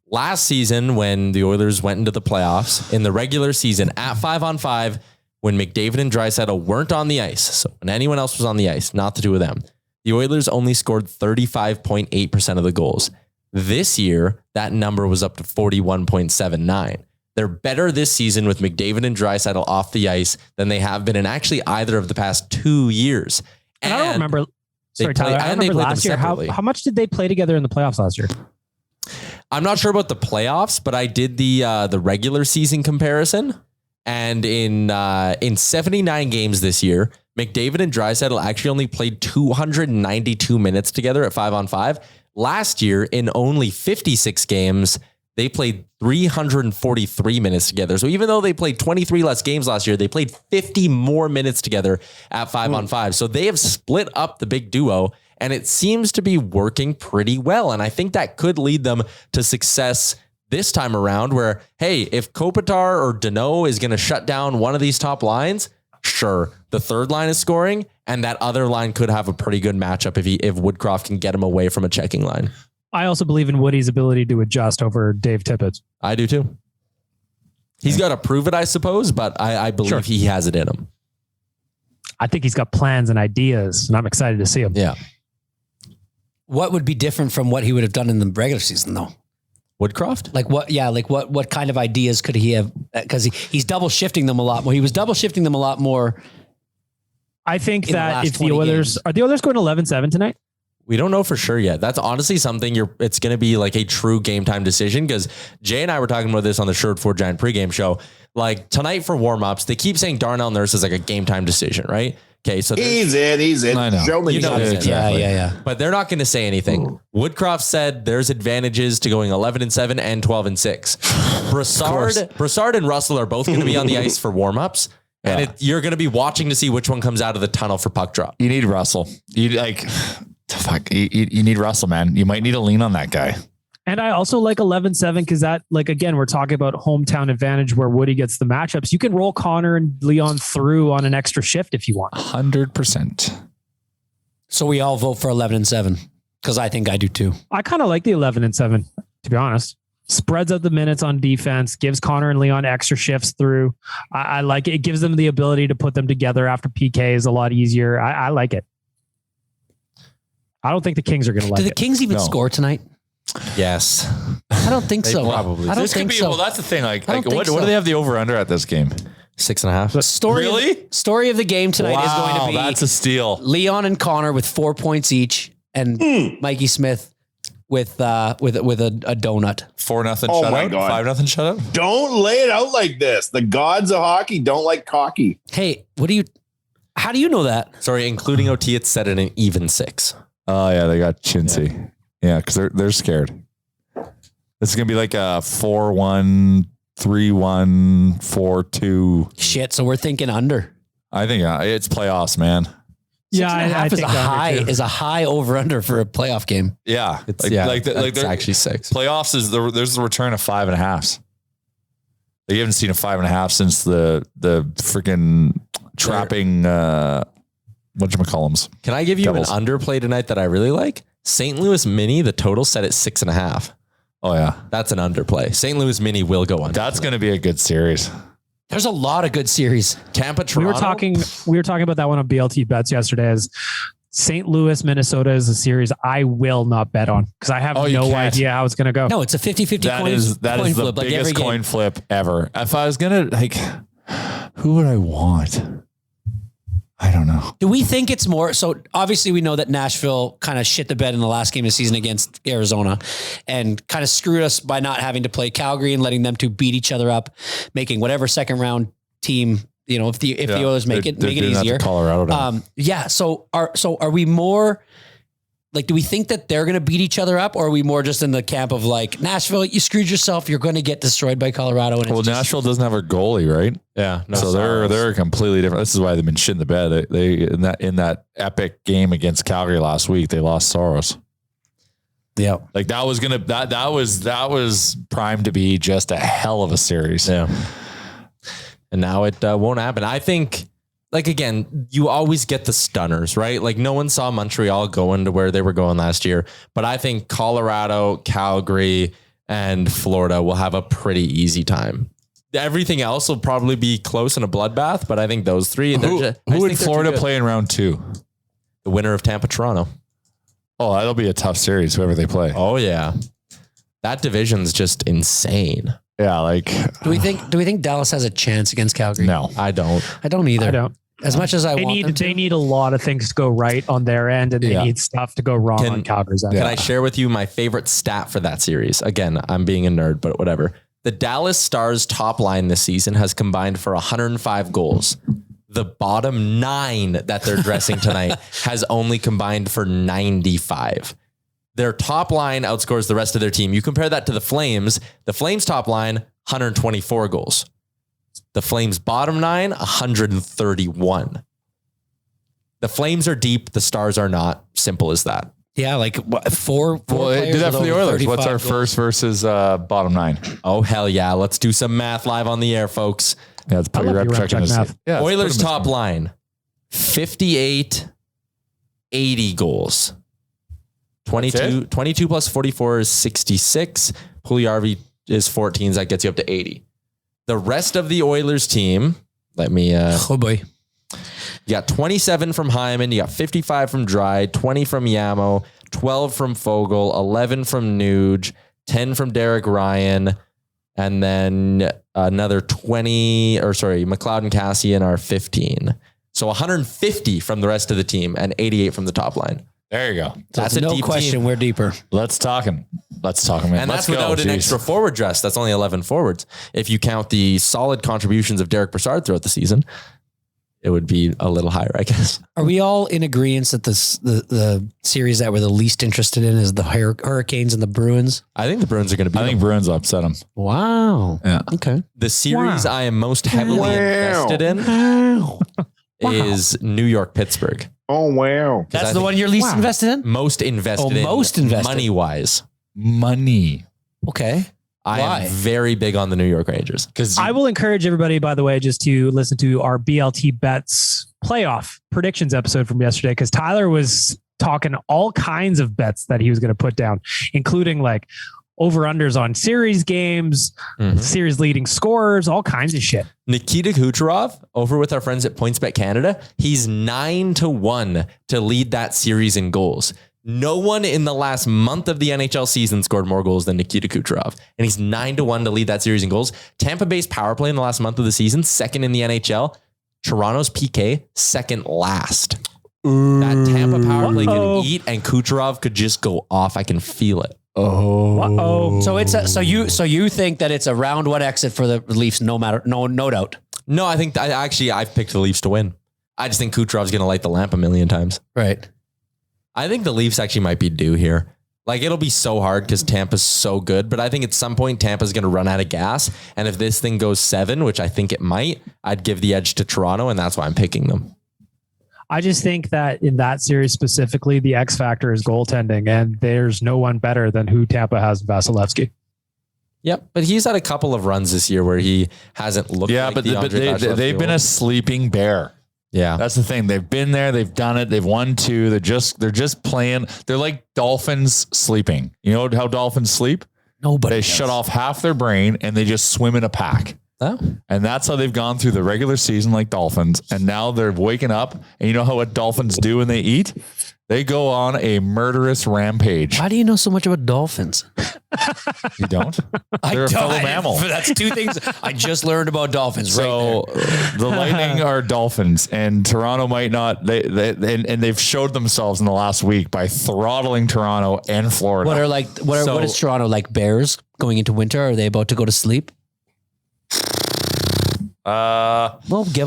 Last season, when the Oilers went into the playoffs in the regular season at 5-on-5, when McDavid and Draisaitl weren't on the ice, so when anyone else was on the ice, not the two of them, the Oilers only scored 35.8% of the goals. This year, that number was up to 41.79. They're better this season with McDavid and Draisaitl off the ice than they have been in actually either of the past 2 years. And I don't remember. Sorry, Tyler. I remember last year. How much did they play together in the playoffs last year? I'm not sure about the playoffs, but I did the regular season comparison. And in 79 games this year, McDavid and Draisaitl actually only played 292 minutes together at 5-on-5. Last year, in only 56 games, they played 343 minutes together. So even though they played 23 less games last year, they played 50 more minutes together at 5-on-5. So they have split up the big duo, and it seems to be working pretty well. And I think that could lead them to success this time around where, hey, if Kopitar or Danault is going to shut down one of these top lines, sure, the third line is scoring, and that other line could have a pretty good matchup if Woodcroft can get him away from a checking line. I also believe in Woody's ability to adjust over Dave Tippett. I do too. He's got to prove it, I suppose, but I believe he has it in him. I think he's got plans and ideas, and I'm excited to see him. Yeah. What would be different from what he would have done in the regular season, though? Woodcroft? What kind of ideas could he have? Because he's double shifting them a lot more. He was double shifting them a lot more. I think that if the Oilers are the Oilers going 11-7 tonight. We don't know for sure yet. That's honestly something it's going to be like a true game time decision, because Jay and I were talking about this on the Sherwood Ford Giant pregame show. Like tonight for warmups, they keep saying Darnell Nurse is like a game time decision, right? Okay, so he's in. I know. Show me exactly. Yeah. But they're not going to say anything. Ooh. Woodcroft said there's advantages to going 11-7 and 12-6. Brassard and Russell are both going to be on the ice for warmups. Yeah. And you're going to be watching to see which one comes out of the tunnel for puck drop. You need Russell. You need Russell, man. You might need to lean on that guy. And I also like 11-7 because that, like, again, we're talking about hometown advantage where Woody gets the matchups. You can roll Connor and Leon through on an extra shift if you want. 100%. So we all vote for 11-7 because I think I do too. I kind of like the 11-7, to be honest. Spreads out the minutes on defense, gives Connor and Leon extra shifts through. I like it. It gives them the ability to put them together after PK is a lot easier. I like it. I don't think the Kings are going to like it. Do the Kings even score tonight? Yes. I don't think so. probably I don't This could think be, so. well, that's the thing. Like I don't think what so. do they have the over under at this game? 6.5. Story of the game tonight is going to be That's a steal. Leon and Connor with 4 points each, and Mikey Smith with a donut. 4-0 Oh shutout. my God. 5-0 shutout. Don't lay it out like this. The gods of hockey don't like cocky. Hey, how do you know that? Sorry, including OT, it's set at an even 6. Oh yeah, they got chintzy. Yeah, because they're scared. This is gonna be like a 4-1, 3-1, 4-2. Shit, so we're thinking under. I think it's playoffs, man. Yeah, 6.5 I think under too. is a high over under for a playoff game. Yeah, It's they're actually 6. playoffs is there's the return of 5.5s. You haven't seen a 5.5 since the freaking trapping whatchamacallums. Can I give you Devils. an underplay tonight that I really like? St. Louis Mini, the total set at 6.5. Oh yeah, That's an underplay. St. Louis Mini will go under. that's gonna be a good series. There's a lot of good series. Tampa, We Toronto. were talking about that one on BLT bets yesterday. As St. Louis, Minnesota is a series I will not bet on because I have you no can't. idea how it's going to go. No, it's a 50-50 That coin, is coin the flip, like every biggest game. coin flip ever. If I was gonna who would I want? I don't know. Do we think it's more? So obviously we know that Nashville kind of shit the bed in the last game of the season against Arizona and kind of screwed us by not having to play Calgary and letting them two beat each other up, making whatever second round team, if the Oilers make it doing that to easier. Colorado now. Yeah. So are we more like, do we think that they're going to beat each other up, or are we more just in the camp of like, Nashville, you screwed yourself. You're going to get destroyed by Colorado. And Well, Nashville doesn't have a goalie, right? Yeah. No, So they're completely different. This is why they've been shitting the bed. They in that epic game against Calgary last week, they lost Soros. Yeah. Like that was primed to be just a hell of a series. Yeah. And now it won't happen. I think, like, again, you always get the stunners, right? Like no one saw Montreal going to where they were going last year, but I think Colorado, Calgary, and Florida will have a pretty easy time. Everything else will probably be close in a bloodbath, but I think those three. Who would Florida play in round 2? The winner of Tampa, Toronto. Oh, that'll be a tough series, whoever they play. Oh yeah, that division's just insane. Yeah, like Do we think Dallas has a chance against Calgary? no. I don't. I don't either. I don't. As much as I They want them to. need a lot of things to go right on their end, and they need stuff to go wrong on Calgary's end. Can I share with you my favorite stat for that series? Again, I'm being a nerd, but whatever. The Dallas Stars top line this season has combined for 105 goals. The bottom 9 that they're dressing tonight has only combined for 95. Their top line outscores the rest of their team. You compare that to the Flames. The Flames top line, 124 goals. The Flames bottom 9, 131. The Flames are deep. The Stars are not. Simple as that. Yeah, like four Well, players do that with for the over Oilers. What's 35 our goals. first versus bottom 9? Oh, hell yeah. Let's do some math live on the air, folks. Yeah, let's put I your love rep your check in rep check this. math. Yeah, let's Oilers put 'em in top this. line, 58, 80 goals. 22 plus 44 is 66. Puljujärvi is 14. So that gets you up to 80. The rest of the Oilers team, let me... Oh boy. You got 27 from Hyman. You got 55 from Dry, 20 from Yamo, 12 from Fogle, 11 from Nuge, 10 from Derek Ryan, and then another 20, McLeod and Cassian are 15. So 150 from the rest of the team and 88 from the top line. There you go. That's a no deep question. team. We're deeper. Let's talk him, man. And Let's that's without go. an Jeez. extra forward dress. That's only 11 forwards. If you count the solid contributions of Derek Brassard throughout the season, it would be a little higher, I guess. Are we all in agreement that the series that we're the least interested in is the Hurricanes and the Bruins? I think the Bruins are going to be I think Bruins will upset them. Wow. Yeah. Okay. the series I am most heavily invested in is New York Pittsburgh. Oh, wow. That's I the think- one you're least invested in? Most invested in. most invested. Money wise. Money. Okay. I Why? am very big on the New York Rangers. Because I will encourage everybody, by the way, just to listen to our BLT Bets playoff predictions episode from yesterday, because Tyler was talking all kinds of bets that he was going to put down, including like over-unders on series games, series leading scorers, all kinds of shit. Nikita Kucherov over with our friends at PointsBet Canada. He's 9-1 to lead that series in goals. No one in the last month of the NHL season scored more goals than Nikita Kucherov. And he's 9-1 to lead that series in goals. Tampa Bay's power play in the last month of the season, second in the NHL. Toronto's PK, second last. That Tampa power play can eat, and Kucherov could just go off. I can feel it. So it's so you think that it's a round one exit for the Leafs, no doubt. No, I think I've picked the Leafs to win. I just think Kucherov's going to light the lamp a million times. Right. I think the Leafs actually might be due here. Like, it'll be so hard because Tampa's so good, but I think at some point Tampa's going to run out of gas. And if this thing goes 7, which I think it might, I'd give the edge to Toronto, and that's why I'm picking them. I just think that in that series specifically, the X factor is goaltending, and there's no one better than who Tampa has, Vasilevsky. Yep, but he's had a couple of runs this year where he hasn't looked. Yeah, like but they've been a sleeping bear. Yeah, that's the thing. They've been there. They've done it. They've won 2. They're just playing. They're like dolphins sleeping. You know how dolphins sleep? Nobody. They shut off half their brain and they just swim in a pack. Oh. And that's how they've gone through the regular season like dolphins. And now they're waking up. And you know what dolphins do when they eat? They go on a murderous rampage. Why do you know so much about dolphins? You don't? They're a fellow mammal. That's 2 things I just learned about dolphins. So the Lightning are dolphins, and Toronto might not. They've showed themselves in the last week by throttling Toronto and Florida. What is Toronto like? Bears going into winter? Are they about to go to sleep? Well,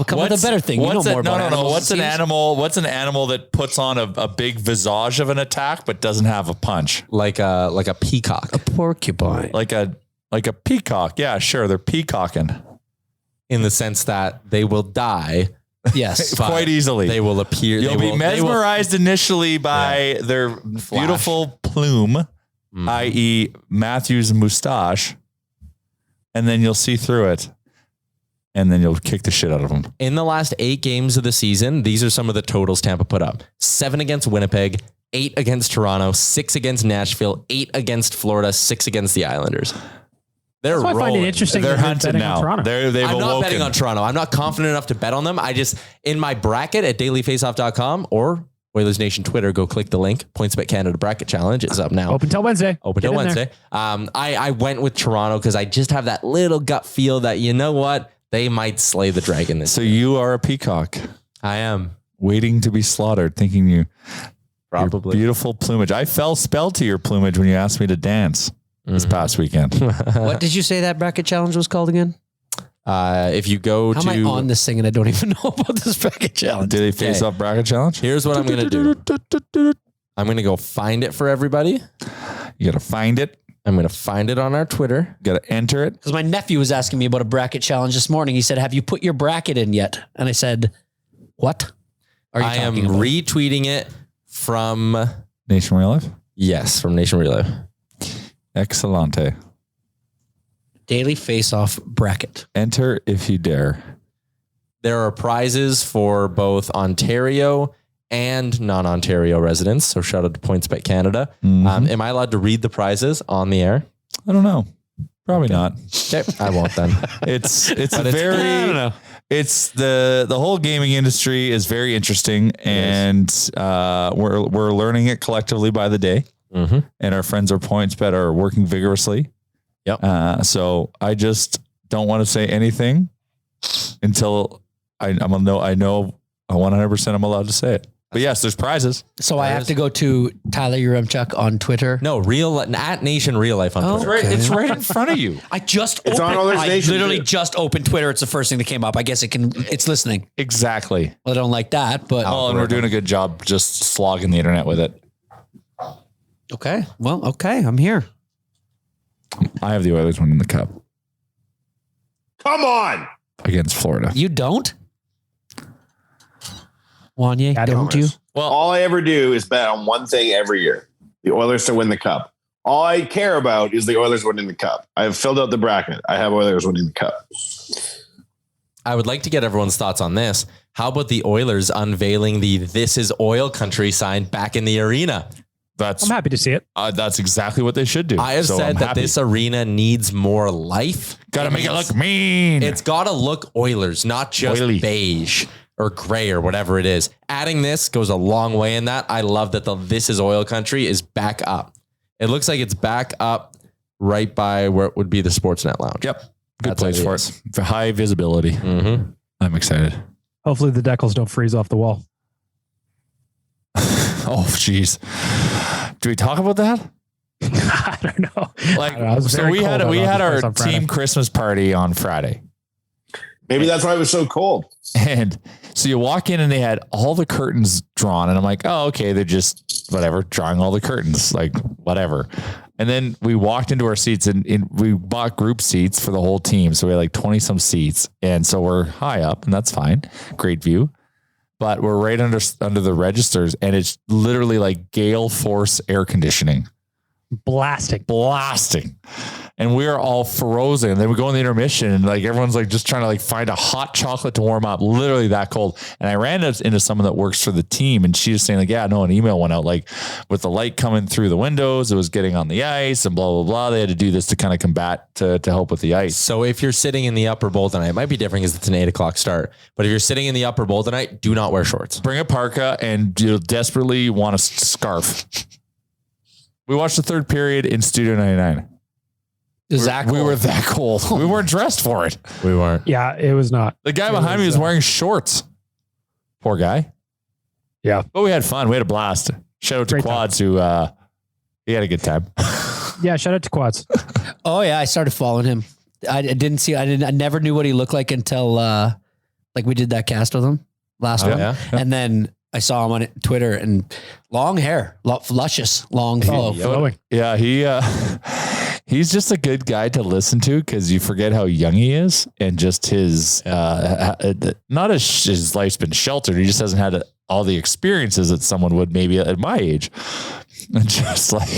come with a better thing. You know more about animals. What's an animal? What's an animal that puts on a big visage of an attack but doesn't have a punch? Like a peacock, a porcupine, like a peacock. Yeah, sure, they're peacocking in the sense that they will die. Yes, quite easily. They will appear. You'll be mesmerized initially by their beautiful plume, i.e., Matthew's mustache, and then you'll see through it. And then you'll kick the shit out of them. In the last 8 games of the season, these are some of the totals Tampa put up. 7 against Winnipeg, 8 against Toronto, 6 against Nashville, 8 against Florida, 6 against the Islanders. They're rolling. I find it interesting. They're hunted now. I'm not betting on Toronto. I'm not confident enough to bet on them. I just, in my bracket at dailyfaceoff.com or Oilers Nation Twitter, go click the link. PointsBet Canada Bracket Challenge is up now. Open till Wednesday. I went with Toronto because I just have that little gut feel that, you know what? They might slay the dragon this year. You are a peacock. I am. Waiting to be slaughtered, thinking you probably your beautiful plumage. I fell spell to your plumage when you asked me to dance this past weekend. What did you say that bracket challenge was called again? If you go How am I on this thing and I don't even know about this bracket challenge? Did they face off bracket challenge? Here's what I'm going to do. I'm going to go find it for everybody. You got to find it. I'm going to find it on our Twitter. Got to enter it. Because my nephew was asking me about a bracket challenge this morning. He said, have you put your bracket in yet? And I said, what are you talking about? Retweeting it from Nation Real Life? Yes, from Nation Real Life. Excellente. Daily face-off bracket. Enter if you dare. There are prizes for both Ontario and non-Ontario residents. So shout out to PointsBet Canada. Am I allowed to read the prizes on the air? I don't know. Probably not. Okay, I won't then. It's very, I don't know. It's the whole gaming industry is very interesting, and we're learning it collectively by the day. And our friends at PointsBet are working vigorously. Yep. So I just don't want to say anything until I know 100% I'm allowed to say it. But yes, there's prizes. So I have to go to Tyler Uremchuk on Twitter. No, at Nation Real Life on Twitter. It's right in front of you. I just It's on Oilers Nation. literally just opened Twitter. It's the first thing that came up. I guess it's listening. Exactly. Well, I don't like that, but and we're doing a good job just slogging the internet with it. Okay. Well, okay. I'm here. I have the Oilers winning the cup Come on. against Florida. You don't? Wanye, don't you? Well, all I ever do is bet on one thing every year: the Oilers to win the cup. All I care about is the Oilers winning the cup. I have filled out the bracket. I have Oilers winning the cup. I would like to get everyone's thoughts on this. How about the Oilers unveiling the "This is Oil Country" sign back in the arena? I'm happy to see it. That's exactly what they should do. I have said that this arena needs more life. Got to make it look mean. It's got to look Oilers, not just beige or gray or whatever it is. Adding this goes a long way in that. I love that the "This is Oil Country" is back up. It looks like it's back up right by where it would be the Sportsnet Lounge. Yep. Good place for it. For high visibility. Mm-hmm. I'm excited. Hopefully the decals don't freeze off the wall. Oh, jeez. Do we talk about that? I don't know. So we had our team Christmas party on Friday. Maybe that's why it was so cold. And so you walk in and they had all the curtains drawn, and I'm like, oh, okay, they're just whatever, drawing all the curtains, like whatever. And then we walked into our seats and we bought group seats for the whole team. So we had like 20 some seats. And so we're high up, and that's fine. Great view. But we're right under the registers, and it's literally like gale force air conditioning. Blasting. And we're all frozen. And then we go in the intermission, and like everyone's like just trying to like find a hot chocolate to warm up, literally that cold. And I ran into someone that works for the team, and she was saying like, yeah, no, an email went out like with the light coming through the windows, it was getting on the ice and blah, blah, blah. They had to do this to kind of combat to help with the ice. So if you're sitting in the upper bowl tonight, it might be different because it's an 8:00 start, but if you're sitting in the upper bowl tonight, do not wear shorts. Bring a parka, and you'll desperately want a scarf. We watched the third period in Studio 99. We were that cold. We weren't dressed for it. We weren't. Yeah, it was not. The guy behind me was wearing shorts. Poor guy. Yeah. But we had fun. We had a blast. Shout out to Quads who he had a good time. Yeah, shout out to Quads. Oh yeah, I started following him. I never knew what he looked like until like we did that cast with him last one. Yeah. And then I saw him on Twitter, and long hair, luscious, long flow. Yeah, he's just a good guy to listen to because you forget how young he is, and just his not as his life's been sheltered. He just hasn't had all the experiences that someone would maybe at my age. And just like,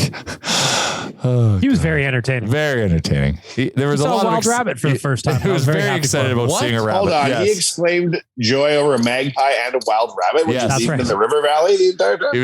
he was very entertaining. Very entertaining. There was a lot of wild rabbit for the first time. He was very excited about seeing a rabbit. Hold on, yes. he exclaimed joy over a magpie and a wild rabbit, which is even in the river valley the entire time.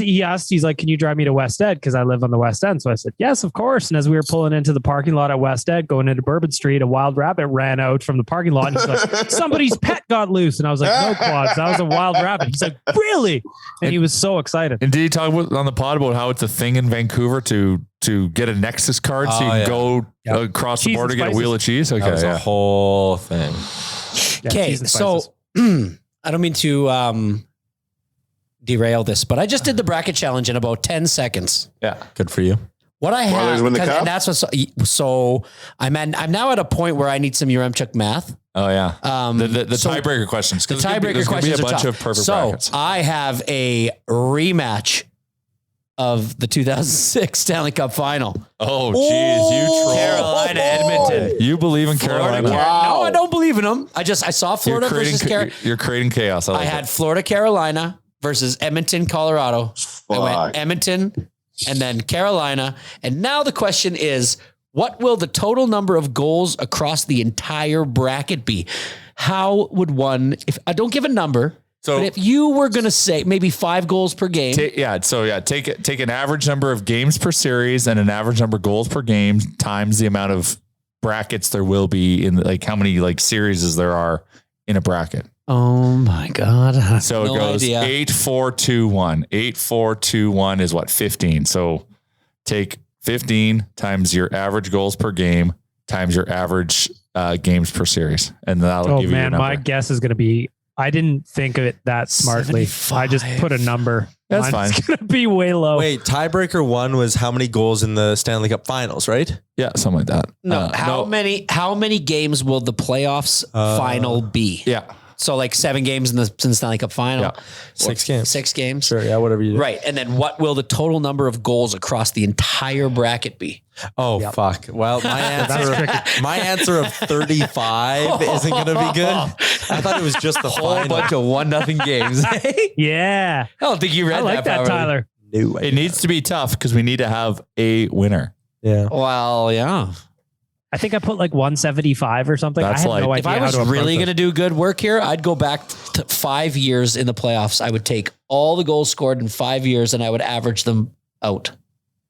He asked, he's like, can you drive me to West Ed? Because I live on the West End. So I said, yes, of course. And as we were pulling into the parking lot at West Ed, going into Bourbon Street, a wild rabbit ran out from the parking lot. And he's like, somebody's pet got loose. And I was like, no, Quads, that was a wild rabbit. He's like, really? And he was so excited. And did he talk on the pod about how it's a thing in Vancouver to get a Nexus card so you can go across the border, get a wheel of cheese? Okay, that was a whole thing. Okay, so I don't mean to derail this, but I just did the bracket challenge in about 10 seconds. Yeah, good for you. What I have, win the cup? and that's what. So I'm now at a point where I need some Uremchuk math. Oh yeah, the tiebreaker questions. The tiebreaker questions be a are bunch tough. of perfect so brackets. I have a rematch of the 2006 Stanley Cup Final. Oh geez, you troll. Carolina, Edmonton. You believe in Carolina? No, I don't believe in them. I saw Florida versus Carolina. You're creating chaos. I had Florida, Carolina versus Edmonton, Colorado. I went Edmonton and then Carolina. And now the question is, what will the total number of goals across the entire bracket be? How would one, if I don't give a number, but if you were going to say maybe 5 goals per game. Take an average number of games per series and an average number of goals per game times the amount of brackets there will be in like how many like series there are in a bracket. Oh my God. So it goes 8, 4, 2, 1. 8, 4, 2, 1 is what? 15. So take 15 times your average goals per game times your average games per series. And that'll give you your number. My guess is going to be, I didn't think of it that smartly. 75. I just put a number. That's fine. It's going to be way low. Wait, tiebreaker 1 was how many goals in the Stanley Cup Finals, right? Yeah, something like that. No, how many games will the playoffs final be? Yeah. So like 7 games in the Stanley Cup final. Yeah. 6 games. 6 games. Sure. Yeah. Whatever you do. Right. And then what will the total number of goals across the entire bracket be? Oh, fuck. Well, my answer of 35 isn't going to be good. I thought it was just the whole final. bunch of 1-0 games. Yeah. I don't think you read I like that, Tyler. No, it needs to be tough because we need to have a winner. Yeah. Well, yeah. I think I put like 175 or something. That's I have like- no If idea I was how to really approach going to do good work here, I'd go back to 5 years in the playoffs. I would take all the goals scored in 5 years and I would average them out.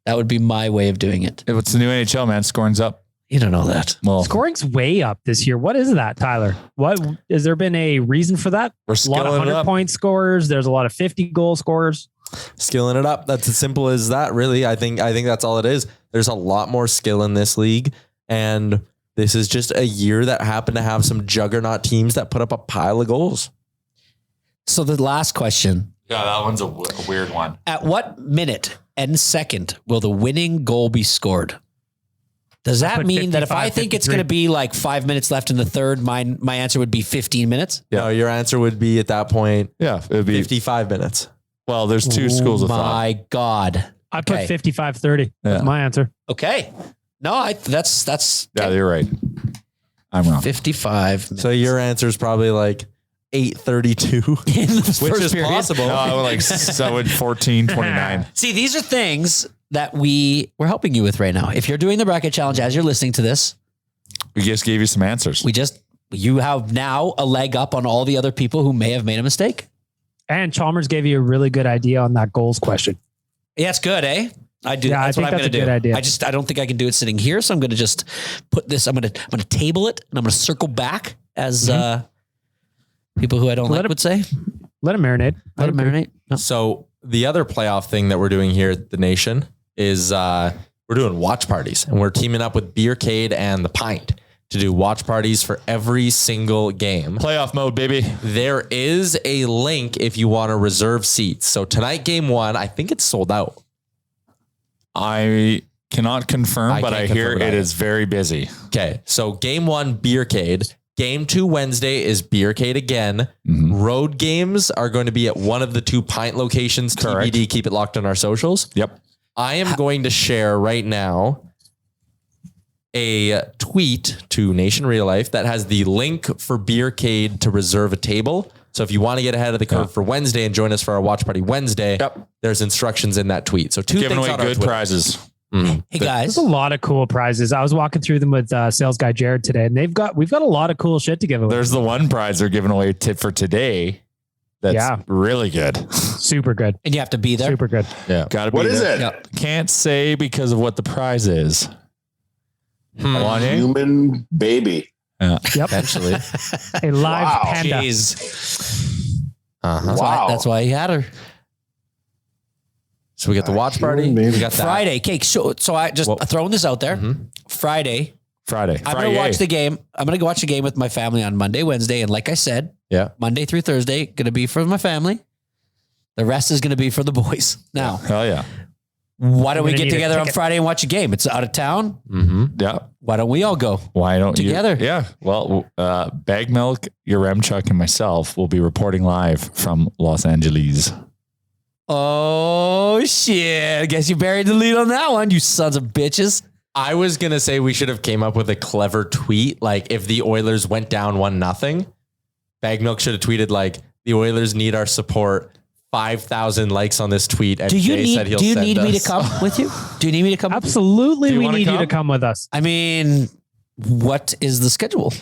That would be my way of doing it. It's the new NHL, man. Scoring's up. You don't know that. Well, Scoring's way up this year. What is that, Tyler? What has there been a reason for that? we're A lot of skilling it 100-point scorers. There's a lot of 50-goal scorers. Skilling it up. That's as simple as that, really. I think that's all it is. There's a lot more skill in this league. And this is just a year that happened to have some juggernaut teams that put up a pile of goals. So the last question, Yeah, that one's a weird one. at what minute and second will the winning goal be scored? Does that put mean that if 55, I think it's 53. going to be like 5 minutes left in the third, my answer would be 15 minutes? Yeah. No, your answer would be at that point Yeah, it would be. 55 minutes. Well, there's two schools of thought. My God. I put Okay. 55-30. That's Yeah. my answer. Okay. No, that's Yeah, you're right. I'm wrong. 55 minutes. So your answer is probably like 8:32, in the which first is period. possible. No, I would like 14:29. See, these are things that we're helping you with right now. If you're doing the bracket challenge as you're listening to this, We just gave you some answers. you have now a leg up on all the other people who may have made a mistake. And Chalmers gave you a really good idea on that goals question. Yeah, it's good, eh? I do. Yeah, I that's think what I'm that's going to a do. good idea. I don't think I can do it sitting here, so I'm going to just put this. I'm going to table it, and I'm going to circle back as people who I don't Let like it- would say. Let it marinate. Let it marinate. No. So the other playoff thing that we're doing here at the Nation is we're doing watch parties, and we're teaming up with Beercade and The Pint to do watch parties for every single game. Playoff mode, baby. There is a link if you want to reserve seats. So tonight, game 1, I think it's sold out. I cannot confirm, I but can't I hear confirm it it either. is very busy. Okay, so game 1, Beercade. Game 2 Wednesday is Beercade again. Road games are going to be at one of the 2 Pint locations. Correct. TBD, keep it locked on our socials. Yep. I am going to share right now a tweet to Nation Real Life that has the link for Beercade to reserve a table. So if you want to get ahead of the curve for Wednesday and join us for our watch party Wednesday, there's instructions in that tweet. So 2 Giving things away on our good Twitter. prizes. Hey guys, There's a lot of cool prizes. I was walking through them with sales guy Jared today, and we've got a lot of cool shit to give away. There's the one prize they're giving away for today. That's really good. Super good. and you have to be there. Super good. Yeah. Got to be What is there. it? Yeah. Can't say because of what the prize is. Wanye? Human baby. Yep. Potentially. A live Wow. panda. Jeez. Uh-huh. Wow. That's why he had her. So we got the watch party. Human baby. We got that. Friday, cake. So I just throwing this out there. Friday, Friday. I'm going to watch the game. I'm going to go watch the game with my family on Monday, Wednesday. And like I said, Yeah. Monday through Thursday, going to be for my family. The rest is going to be for the boys. Now, Hell yeah. why don't we gonna get need a together on ticket. Friday and watch a game? It's out of town. Yeah. Why don't we all go? Why don't Together. you? Yeah. Well, Bag Milk, Yaremchuk, and myself will be reporting live from Los Angeles. Oh, shit. I guess you buried the lead on that one, you sons of bitches. I was going to say we should have came up with a clever tweet. Like if the Oilers went down 1-0, Bag Milk should have tweeted like the Oilers need our support. 5,000 likes on this tweet. And Do you Jay said he'll need send me to us. come with you? Do you need me to come? Absolutely. Do you We wanna need you to come? come with us. I mean, what is the schedule?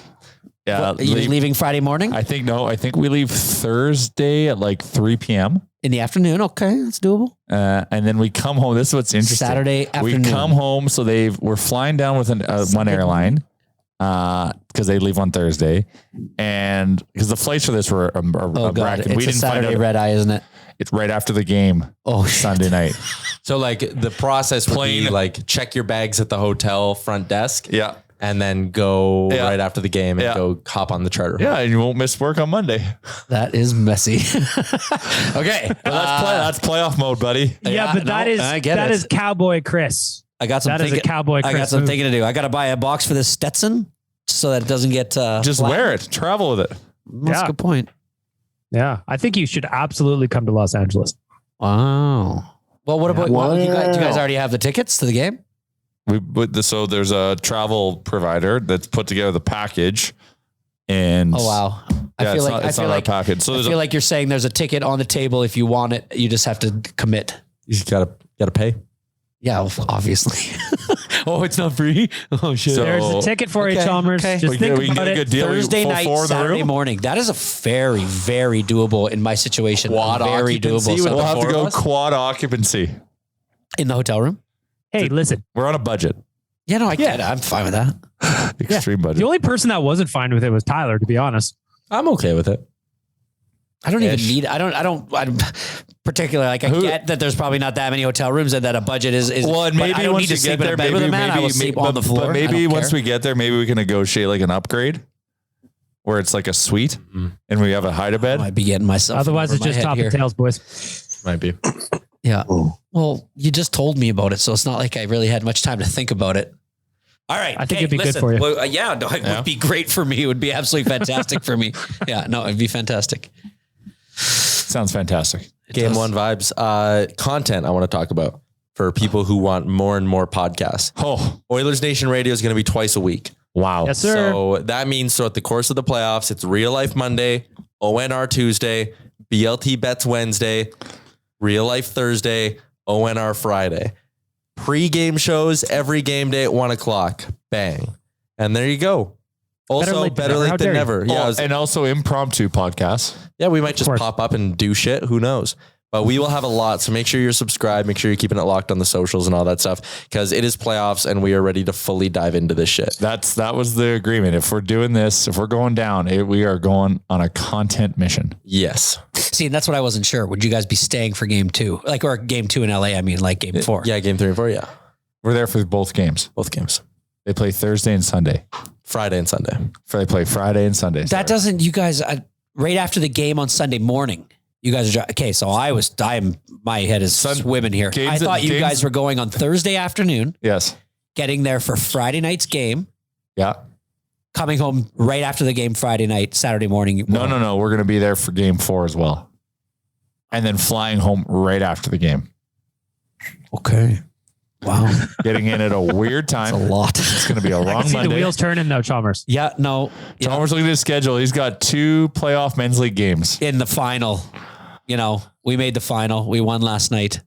Yeah. Are you leaving Friday morning I think we leave Thursday at like 3 p.m. in the afternoon? Okay, that's doable. And then we come home. This is what's interesting. Saturday afternoon. We come home. So we're flying down with one airline because they leave on Thursday. And because the flights for this were a Oh God, bracket. it's We a didn't find Saturday out. red eye, isn't it? It's right after the game. Oh, shit. Sunday night. So like the process would be Plane. like check your bags at the hotel front desk. Yeah. And then go Yeah. right after the game and Yeah. go hop on the charter. Yeah. And you won't miss work on Monday. That is messy. Okay, That's playoff mode, buddy. Yeah, but that I get it. is Cowboy Chris. I got some. That is a Cowboy I got Chris some move. thinking to do. I got to buy a box for this Stetson so that it doesn't get. Just flat. wear it. Travel with it. That's Yeah. a good point. Yeah. I think you should absolutely come to Los Angeles. Wow. Well, what about Wow. you guys? Do you guys already have the tickets to the game? So there's a travel provider that's put together the package. And Oh wow. I feel it's not our package. So I there's feel like you're saying there's a ticket on the table. If you want it, you just have to commit. You just gotta pay. Yeah, well, obviously. Oh, it's not free. Oh shit. So- There's a ticket for you, Chalmers. Just We think can about get a it. good deal. Thursday For night, four in the Saturday room? morning. That is a very, very doable in my situation. Quad very occupancy doable. with So- We'll have to four of go us? quad occupancy. in the hotel room. Hey, listen. We're on a budget. Yeah, no, I get it. I'm fine with that. Extreme budget. The only person that wasn't fine with it was Tyler, to be honest. I'm okay with it. I don't even Ish. need. I don't particularly like. I get that there's probably not that many hotel rooms and that a budget is. Well, and but maybe I don't once need you to get sleep in there, a bed with a man. I will sleep on the floor. But I maybe don't once care. we get there, maybe we can negotiate like an upgrade where it's like a suite and we have a hide a I bed. might be getting myself. Otherwise, over it's my just head top here. and tails, boys. Might be. Yeah. Well, you just told me about it, so it's not like I really had much time to think about it. All right. I think it'd be good for you. Well, it would be great for me. It would be absolutely fantastic for me. Yeah, no, it'd be fantastic. Sounds fantastic. Game one vibes. Content I want to talk about for people who want more and more podcasts. Oh, Oilers Nation Radio is going to be twice a week. wow. Yes, sir. So that means throughout the course of the playoffs, it's Real Life Monday, ONR Tuesday, BLT Bets Wednesday, Real Life Thursday, ONR Friday. Pre-game shows every game day at 1:00. Bang. And there you go. Also, better late than never. Yeah, And also impromptu podcasts. yeah, we might just course. pop up and do shit. Who knows? But we will have a lot. So make sure you're subscribed. Make sure you're keeping it locked on the socials and all that stuff because it is playoffs and we are ready to fully dive into this shit. That was the agreement. If we're doing this, if we're going down, we are going on a content mission. Yes. See, and that's what I wasn't sure. Would you guys be staying for game 2? Or game 2 in LA? I mean, like game 4. Yeah, game 3 and 4. Yeah. We're there for both games. Both games. They play Thursday and Sunday. Friday and Sunday. They play Friday and Sunday. That doesn't, you guys, right after the game on Sunday morning, you guys are, okay, so my head is swimming here. I thought you guys were going on Thursday afternoon, Yes. getting there for Friday night's game, Yeah. coming home right after the game Friday night, Saturday morning. No. We're going to be there for game 4 as well. And then flying home right after the game. Okay. Wow. Getting in at a weird time. That's a lot. It's going to be a long See the Monday. wheels turning though, Chalmers. Yeah, no. Yeah. Chalmers looking at his schedule. He's got 2 playoff men's league games. In the final, we made the final. We won last night.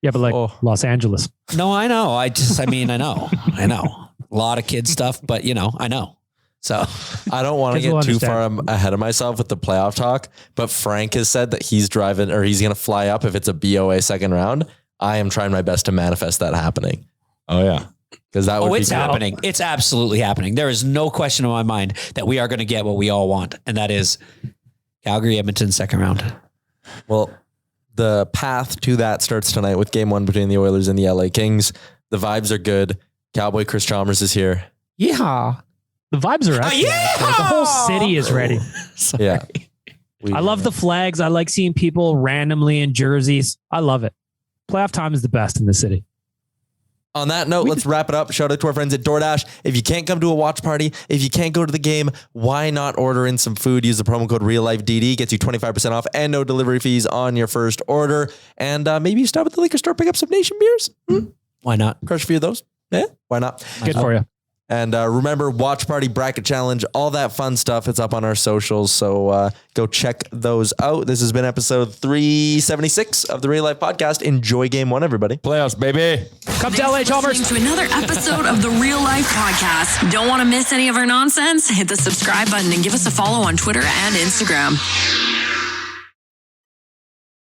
Yeah, but like Los Angeles. No, I know. I know. A lot of kid stuff, but I know. So I don't want to Kids get will too far understand. ahead of myself with the playoff talk, but Frank has said that he's driving or he's going to fly up if it's a BOA second round. I am trying my best to manifest that happening. Oh, yeah. Because that would be it's cool. happening. It's absolutely happening. There is no question in my mind that we are going to get what we all want. And that is Calgary, Edmonton, second round. Well, the path to that starts tonight with game 1 between the Oilers and the LA Kings. The vibes are good. Cowboy Chris Chalmers is here. Yeah. The vibes are excellent. The whole city is ready. Yeah. I love the flags. I like seeing people randomly in jerseys. I love it. Playoff time is the best in the city. On that note, let's wrap it up. Shout out to our friends at DoorDash. If you can't come to a watch party, if you can't go to the game, why not order in some food? Use the promo code RealLifeDD. Gets you 25% off and no delivery fees on your first order. And maybe you stop at the liquor store, pick up some Nation beers. Why not? Crush a few of those. Yeah, why not? Good for you. And remember, watch party, bracket challenge, all that fun stuff. It's up on our socials. So go check those out. This has been episode 376 of the Real Life Podcast. Enjoy game 1, everybody. Playoffs, baby. Come to LA, Chalmers. Listening to another episode of the Real Life Podcast. Don't want to miss any of our nonsense? Hit the subscribe button and give us a follow on Twitter and Instagram.